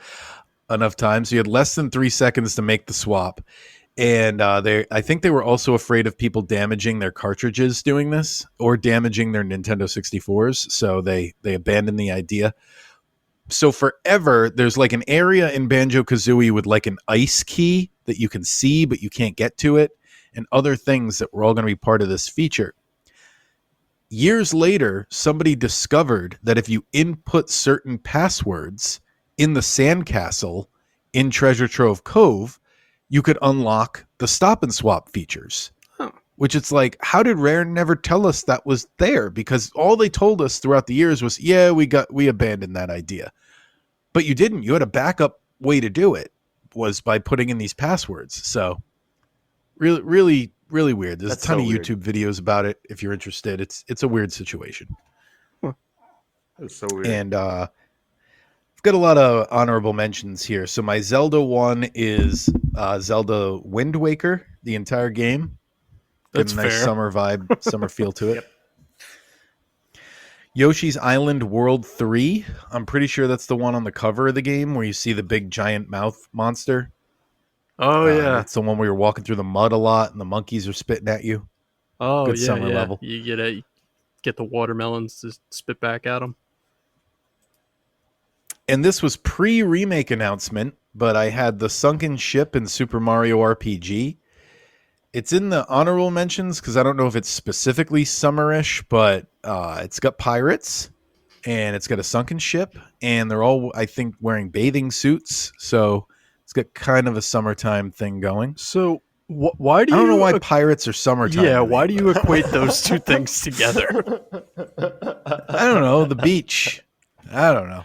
time. So you had less than 3 seconds to make the swap. And I think they were also afraid of people damaging their cartridges doing this or damaging their Nintendo 64s. So they abandoned the idea. So forever, there's like an area in Banjo-Kazooie with like an ice key that you can see, but you can't get to it, and other things that were all going to be part of this feature. Years later, somebody discovered that if you input certain passwords in the sandcastle in Treasure Trove Cove, you could unlock the stop and swap features. Huh. Which it's like, how did Rare never tell us that was there? Because all they told us throughout the years was, yeah, we abandoned that idea. But you didn't. You had a backup way to do it, was by putting in these passwords. So really, really, really weird. There's That's a ton so of weird. YouTube videos about it if you're interested. It's a weird situation. That's so weird. And of I've got a lot of honorable mentions here. So my Zelda one is Zelda Wind Waker, the entire game. Got That's a nice fair. summer vibe, summer feel to it. Yep. Yoshi's Island World 3. I'm pretty sure that's the one on the cover of the game where you see the big giant mouth monster. Oh yeah. That's the one where you're walking through the mud a lot and the monkeys are spitting at you. Oh Good yeah, summer yeah. level. You get the watermelons to spit back at them. And this was pre-remake announcement, but I had the Sunken Ship in Super Mario RPG. It's in the honorable mentions because I don't know if it's specifically summerish, but it's got pirates and it's got a sunken ship, and they're all, I think, wearing bathing suits. So it's got kind of a summertime thing going. So why do I you? don't know why pirates are summertime. Yeah, to why me, do you equate those two things together? I don't know. The beach. I don't know.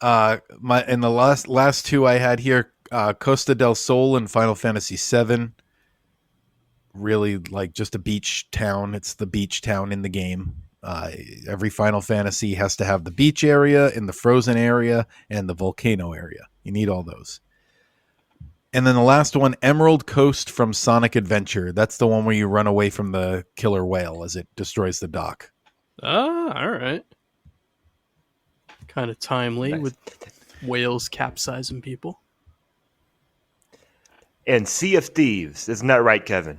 The last two I had here, Costa del Sol and Final Fantasy VII. Really like just a beach town. It's the beach town in the game. Every Final Fantasy has to have the beach area and the frozen area and the volcano area. You need all those. And then the last one, Emerald Coast from Sonic Adventure. That's the one where you run away from the killer whale as it destroys the dock. Ah, all right. Kind of timely Nice. with whales capsizing people. And Sea of Thieves. Isn't that right, Kevin?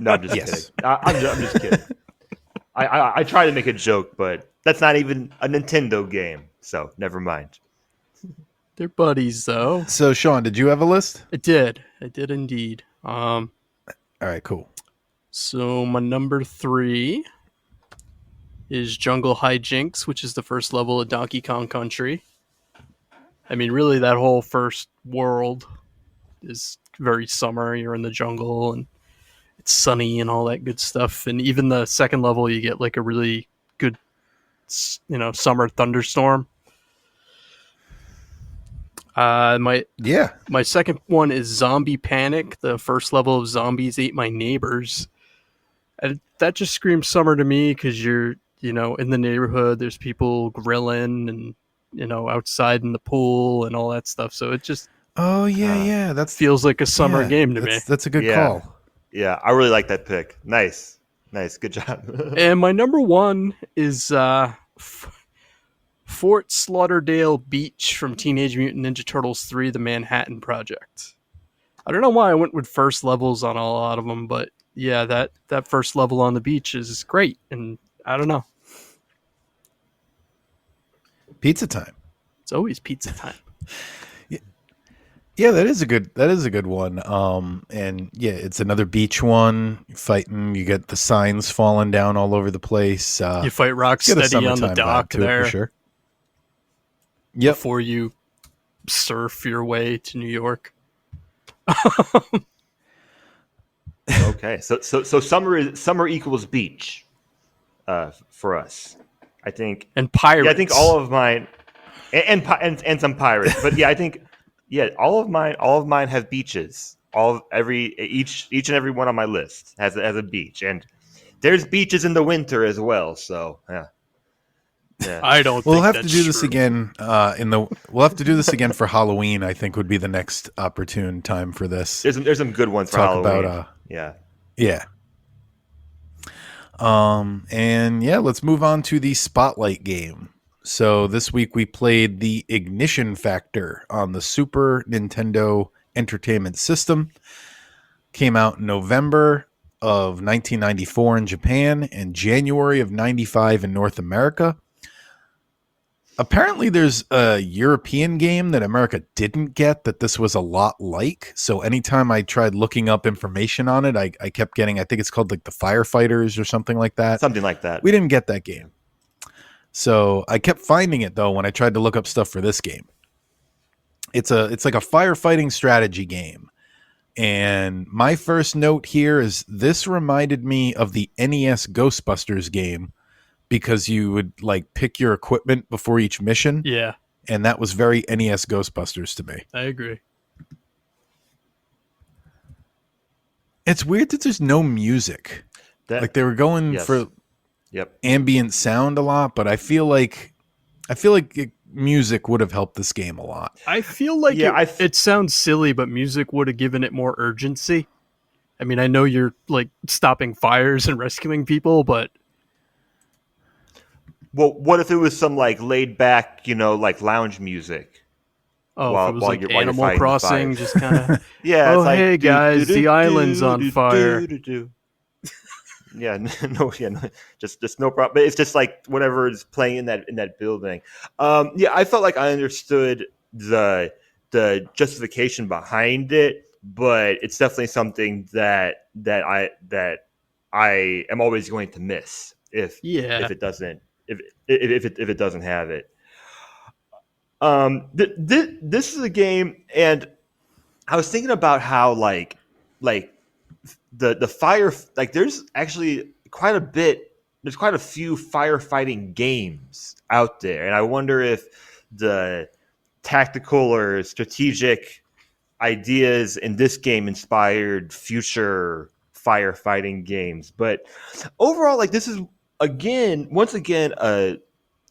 No, I'm just Yes. kidding. I'm just kidding. I try to make a joke, but that's not even a Nintendo game, so never mind. They're buddies, though. So, Sean, did you have a list? I did indeed. All right, cool. So my number 3 is Jungle Hijinks, which is the first level of Donkey Kong Country. I mean, really, that whole first world is very summer. You're in the jungle and it's sunny and all that good stuff. And even the second level, you get like a really good, summer thunderstorm. My second one is Zombie Panic. The first level of Zombies Ate My Neighbors. And that just screams summer to me because you're, in the neighborhood. There's people grilling and, outside in the pool and all that stuff. So it just That feels like a summer game to me. That's a good call. Yeah, I really like that pick. Nice, good job. And my number 1 is Fort Slaughterdale Beach from Teenage Mutant Ninja Turtles 3: The Manhattan Project. I don't know why I went with first levels on a lot of them, but yeah, that first level on the beach is great, and I don't know. Pizza time. It's always pizza time. Yeah, that is a good one. And yeah, it's another beach one. Fighting, you get the signs falling down all over the place. You fight Rocksteady on the dock there, for sure. Yep. before you surf your way to New York. Okay, so summer equals beach, for us. I think. And pirates. Yeah, I think all of mine, and some pirates. But yeah, I think all of mine have beaches. Each and every one on my list has a beach, and there's beaches in the winter as well. So yeah. I don't. We'll think have to that's do this true. again. We'll have to do this again for Halloween. I think would be the next opportune time for this. There's some good ones for Talk Halloween. about yeah. Yeah. And yeah, let's move on to the Spotlight game. So this week we played the Ignition Factor on the Super Nintendo Entertainment System. Came out in November of 1994 in Japan and January of 95 in North America. Apparently there's a European game that America didn't get that this was a lot like. So anytime I tried looking up information on it, I kept getting, I think it's called like the Firefighters or something like that. Something like that. We didn't get that game. So I kept finding it though when I tried to look up stuff for this game. It's like a firefighting strategy game. And my first note here is this reminded me of the NES Ghostbusters game because you would like pick your equipment before each mission. Yeah, And that was very NES Ghostbusters to me. I agree. It's weird that there's no music. Like they were going for Yep. ambient sound a lot, but I feel like I feel like music would have helped this game a lot. I feel like Yeah, it sounds silly, but music would have given it more urgency. I mean, I know you're like stopping fires and rescuing people, but well, what if it was some like laid back, like lounge music oh, if it while was like while you're Animal fighting the fire? Crossing, just kind of, Yeah, oh it's like hey do do guys, do the island's do on do fire. do do. Yeah, no, yeah, no, just no problem. But it's just like whatever is playing in that building. Yeah, I felt like I understood the justification behind it, but it's definitely something that I am always going to miss Yeah, if it doesn't if it doesn't have it. This is a game, and I was thinking about how like the fire like there's actually quite a bit there's quite a few firefighting games out there, and I wonder if the tactical or strategic ideas in this game inspired future firefighting games. But overall, like this is once again a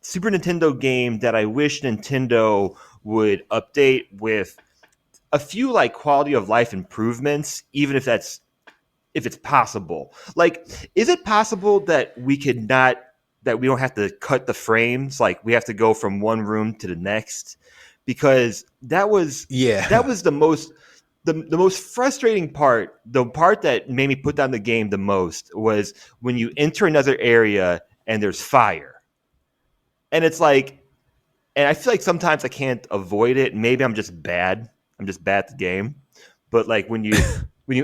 Super Nintendo game that I wish Nintendo would update with a few like quality of life improvements, even if it's possible. Like, is it possible that we don't have to cut the frames? Like, we have to go from one room to the next, because that Yeah. was the most frustrating part. The part that made me put down the game the most was when you enter another area and there's fire, and it's like, and I feel like sometimes I can't avoid it. Maybe I'm just bad. I'm just bad at the game. But like when you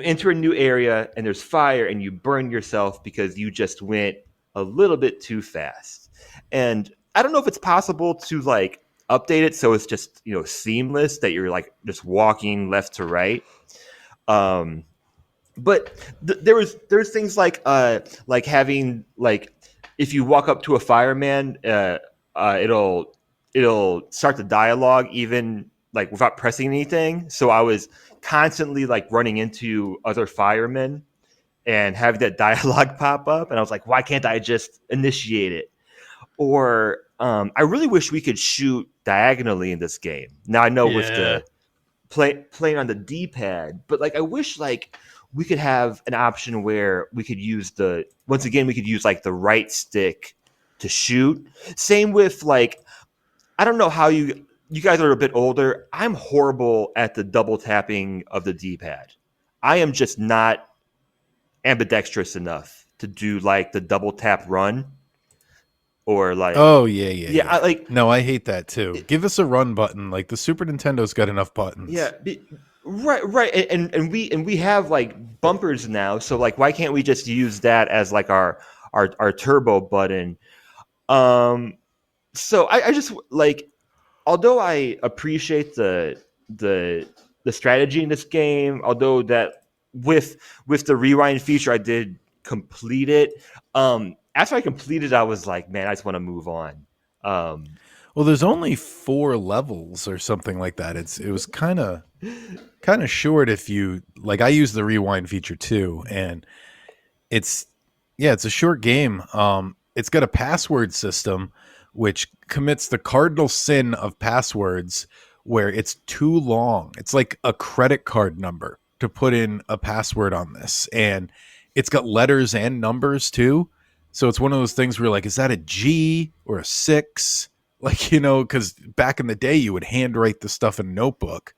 enter a new area and there's fire and you burn yourself because you just went a little bit too fast. And I don't know if it's possible to like update it so it's just, seamless, that you're like just walking left to right. Um but there's things like having like, if you walk up to a fireman, it'll start the dialogue even like without pressing anything. So I was constantly like running into other firemen and having that dialogue pop up, and I was like, why can't I just initiate it? Or I really wish we could shoot diagonally in this game. Now I know with yeah, the playing on the D-pad, but like I wish like we could have an option where we could use we could use like the right stick to shoot. Same with like, I don't know how you guys are a bit older. I'm horrible at the double tapping of the D-pad. I am just not ambidextrous enough to do like the double tap run, or like, Oh yeah, yeah, yeah, yeah. I like No, I hate that too. it, Give us a run button. Like the Super Nintendo's got enough yeah, buttons. right, and we have like bumpers now, so like why can't we just use that as like our turbo button? Um, so I just like, although I appreciate the the strategy in this game, although that with the rewind feature I did complete it. After I completed, I was like, man, I just want to move on. Um, Well, there's only 4 levels or something like that. It was kind of short if you like. I use the rewind feature too, and it's yeah, it's a short game. It's got a password system which commits the cardinal sin of passwords where it's too long. It's like a credit card number to put in a password on this, and it's got letters and numbers too. So it's one of those things where you're like, is that a G or a 6? Like, because back in the day you would handwrite the stuff in a notebook.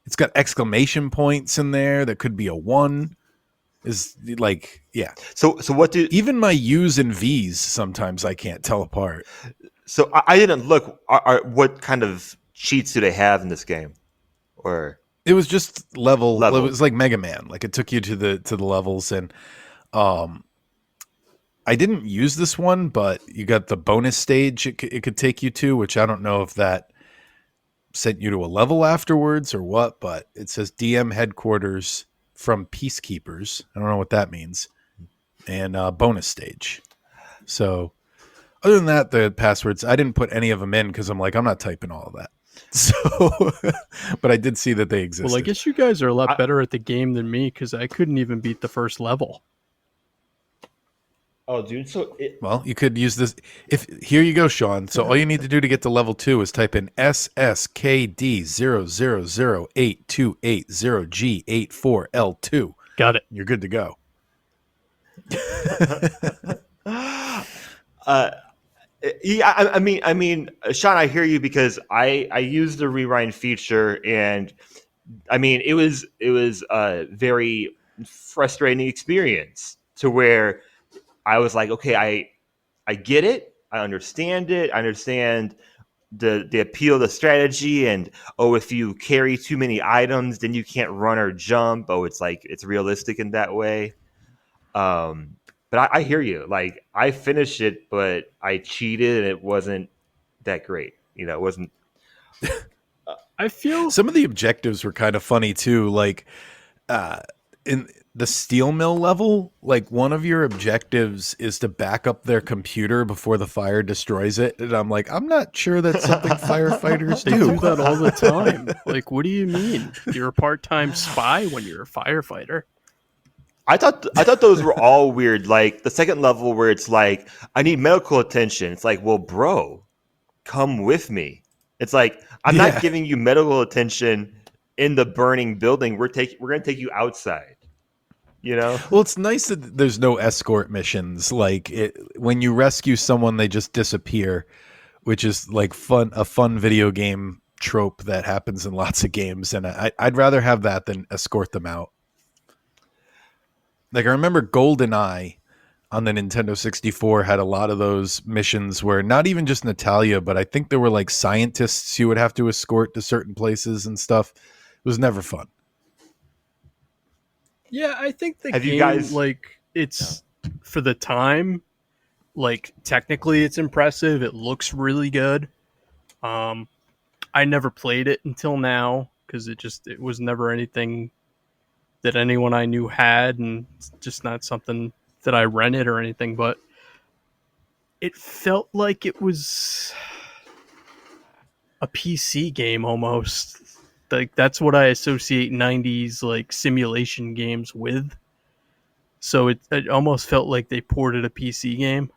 It's got exclamation points in there that could be a 1. Is like, yeah. so what do Even my U's and V's sometimes I can't tell apart. so I didn't look. What kind of cheats do they have in this game, or It was just level. It was levels? like Mega Man. Like it took you to the levels, and um, I didn't use this one, but you got the bonus stage it could take you to, which I don't know if that sent you to a level afterwards or what. But it says DM headquarters from Peacekeepers. I don't know what that means, and bonus stage. So other than that, the passwords, I didn't put any of them in because I'm like, I'm not typing all of that. So, but I did see that they well, I existed. guess you guys are a lot I, better at the game than me because I couldn't even beat the first level. Oh, dude. So Well, you could use this. If here you go, Sean. So all you need to do to get to level 2 is type in SSKD0008280G84L2. Got it. You're good to go. uh, yeah, I mean, Sean, I hear you because I used the rewind feature, and I mean, it was a very frustrating experience to where I was like, okay, I get it, I understand it, I understand the appeal of the strategy, and oh, if you carry too many items, then you can't run or jump. Oh, it's like it's realistic in that way. Um, but I hear you. Like I finished it, but I cheated, and it wasn't that great. You know, it wasn't. I feel Some of the objectives were kind of funny too. Like uh, in the steel mill level, like one of your objectives is to back up their computer before the fire destroys it. And I'm like, I'm not sure that's something firefighters they do do. that all the time. Like, what do you mean? You're a part-time spy when you're a firefighter. I thought those were all weird. Like the second level where it's like I need medical attention. It's like, well, bro, come with me. It's like I'm not Yeah. giving you medical attention in the burning building. We're gonna take you outside. You know. Well, it's nice that there's no escort missions. Like when you rescue someone, they just disappear, which is like a fun video game trope that happens in lots of games. And I'd rather have that than escort them out. Like I remember GoldenEye on the Nintendo 64 had a lot of those missions where not even just Natalia, but I think there were like scientists you would have to escort to certain places and stuff. It was never fun. Yeah, I think the Have you game, guys- like, it's for the time, like, technically it's impressive. It looks really good. I never played it until now because it was never anything that anyone I knew had, and it's just not something that I rented or anything, but it felt like it was a PC game almost. Like that's what I associate 90s like simulation games with. So it almost felt like they ported a PC game.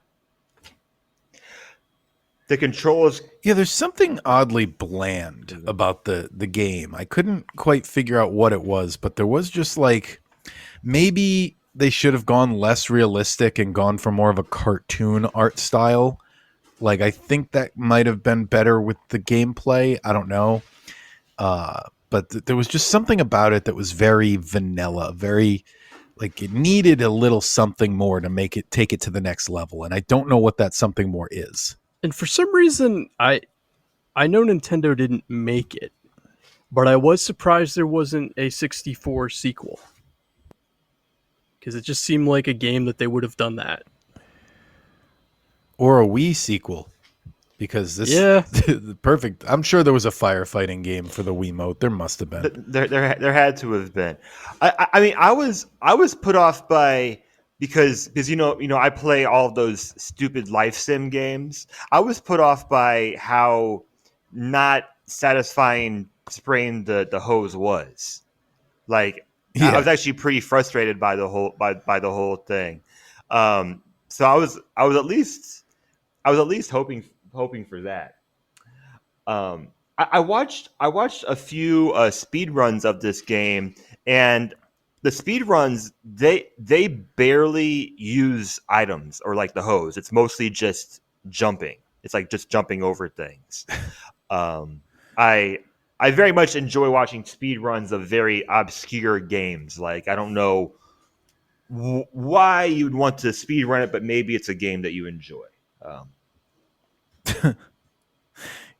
The controls. Yeah, there's something oddly bland about the game. I couldn't quite figure out what it was, but there was just like maybe they should have gone less realistic and gone for more of a cartoon art style. Like I think that might have been better with the gameplay. I don't know. But there was just something about it that was very vanilla, very like it needed a little something more to make it take it to the next level. And I don't know what that something more is. And for some reason I know Nintendo didn't make it, but I was surprised there wasn't a 64 sequel. Because it just seemed like a game that they would have done that. Or a Wii sequel. Because this Yeah. perfect. I'm sure there was a firefighting game for the Wiimote. There must have been. There had to have been. I mean, I was put off by because I play all of those stupid life sim games. I was put off by how not satisfying spraying the hose was. Like I was actually pretty frustrated by the whole thing. So I was at least hoping for that. I watched a few speed runs of this game, and the speed runs they barely use items or like the hose. It's mostly just jumping. It's like just jumping over things. I very much enjoy watching speed runs of very obscure games. Like I don't know why you'd want to speed run it, but maybe it's a game that you enjoy.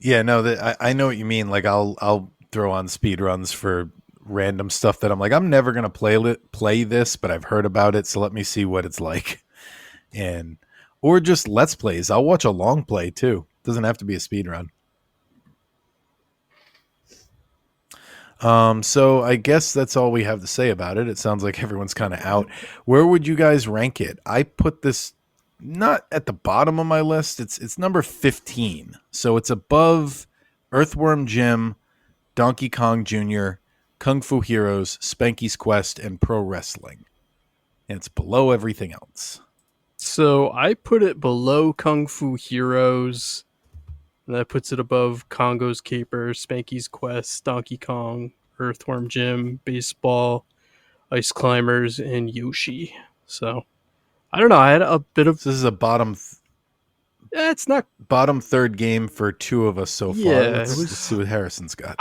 Yeah, no, I know what you mean. Like I'll throw on speed runs for random stuff that I'm like I'm never gonna play this, but I've heard about it, so let me see what it's like. And or just let's plays. I'll watch a long play too. Doesn't have to be a speed run. So I guess that's all we have to say about it. It sounds like everyone's kind of out. Where would you guys rank it? I put this not at the bottom of my list. It's number 15. So it's above Earthworm Jim, Donkey Kong Jr., Kung Fu Heroes, Spanky's Quest, and Pro Wrestling. And it's below everything else. So I put it below Kung Fu Heroes. And that puts it above Congo's Caper, Spanky's Quest, Donkey Kong, Earthworm Jim, Baseball, Ice Climbers, and Yoshi. So I don't know. I had a bit of. So this is a It's not. bottom third game for two of us so far. Yeah, Let's it was. see what Harrison's got.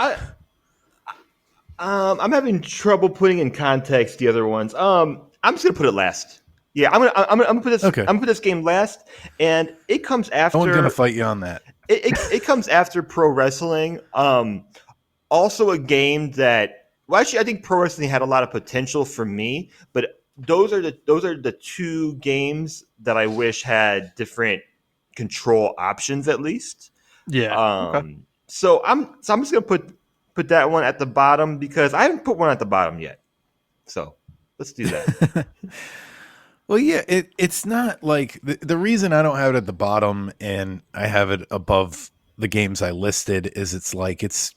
I'm having trouble putting in context the other ones. I'm just gonna put it last. Yeah, I'm gonna put this. Okay. I'm gonna put this game last, and it comes after. No one's gonna fight you on that. It comes after pro wrestling. Also a game that, well, actually, I think pro wrestling had a lot of potential for me, but those are the two games that I wish had different control options at least. Yeah. Okay. So I'm just gonna put that one at the bottom because I haven't put one at the bottom yet. So let's do that. Well, yeah, it's not like the reason I don't have it at the bottom and I have it above the games I listed is it's like it's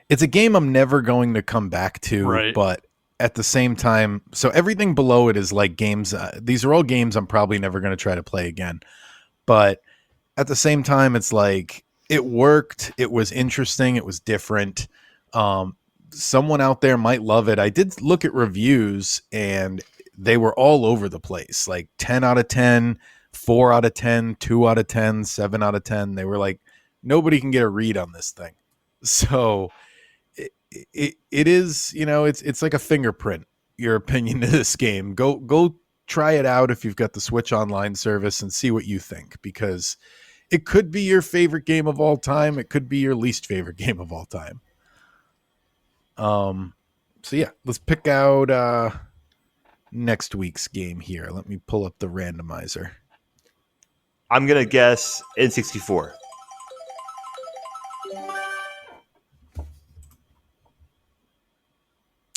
a game I'm never going to come back to, Right. but at the same time, so everything below it is like games. These are all games I'm probably never going to try to play again, but at the same time, it's like it worked. It was interesting. It was different. Someone out there might love it. I did look at reviews and they were all over the place, like 10 out of 10, 4 out of 10, 2 out of 10, 7 out of 10. They were like, nobody can get a read on this thing. So it is, it's like a fingerprint, your opinion of this game. Go try it out if you've got the Switch Online service and see what you think, because it could be your favorite game of all time. It could be your least favorite game of all time. So yeah, let's pick out next week's game here. Let me pull up the randomizer. I'm gonna guess N64.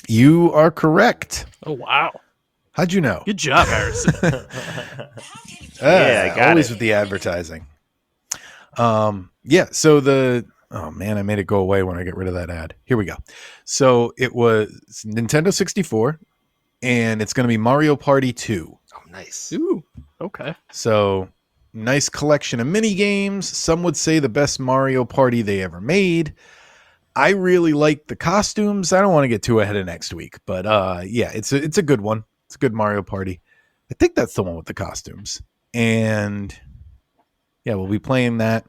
You are correct. Oh wow! How'd you know? Good job, Harrison. Yeah, I got always it. with the advertising. Yeah. So oh man, I made it go away when I get rid of that ad. Here we go. So it was Nintendo 64, and it's going to be Mario Party 2. Oh, nice. Ooh. Okay. So nice collection of mini games. Some would say the best Mario Party they ever made. I really like the costumes. I don't want to get too ahead of next week, but yeah, it's a good one. It's a good Mario Party. I think that's the one with the costumes. And yeah, we'll be playing that.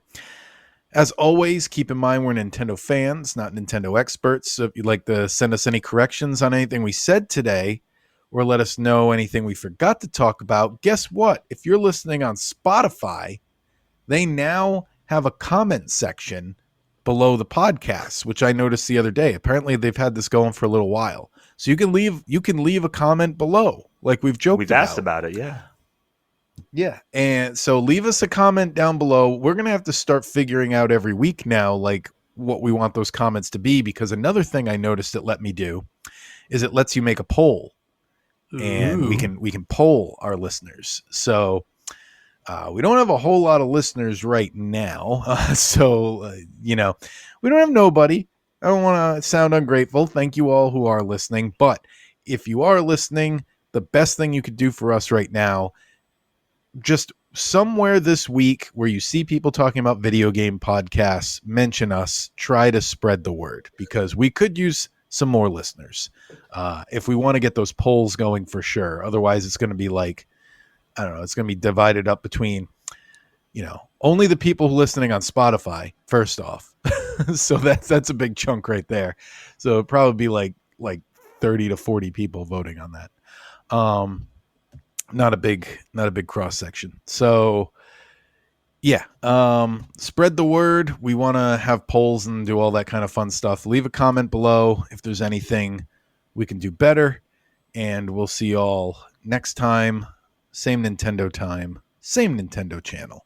As always, keep in mind we're Nintendo fans, not Nintendo experts. So if you'd like to send us any corrections on anything we said today, or let us know anything we forgot to talk about, guess what? If you're listening on Spotify, they now have a comment section below the podcast, which I noticed the other day. Apparently they've had this going for a little while. So you can leave a comment below, like we've joked We've asked about it, yeah. Yeah. And so leave us a comment down below. We're going to have to start figuring out every week now, like what we want those comments to be, because another thing I noticed it let me do is it lets you make a poll. And we can poll our listeners. So we don't have a whole lot of listeners right now. We don't have nobody. I don't want to sound ungrateful. Thank you all who are listening. But if you are listening, the best thing you could do for us right now, just somewhere this week where you see people talking about video game podcasts, mention us, try to spread the word, because we could use some more listeners if we want to get those polls going for sure. Otherwise, it's going to be like, I don't know, it's going to be divided up between, only the people listening on Spotify, first off. So that's a big chunk right there. So it'd probably be like 30 to 40 people voting on that. Not a big cross section. So yeah, spread the word. We want to have polls and do all that kind of fun stuff. Leave a comment below if there's anything we can do better, and we'll see y'all next time. Same Nintendo time, same Nintendo channel.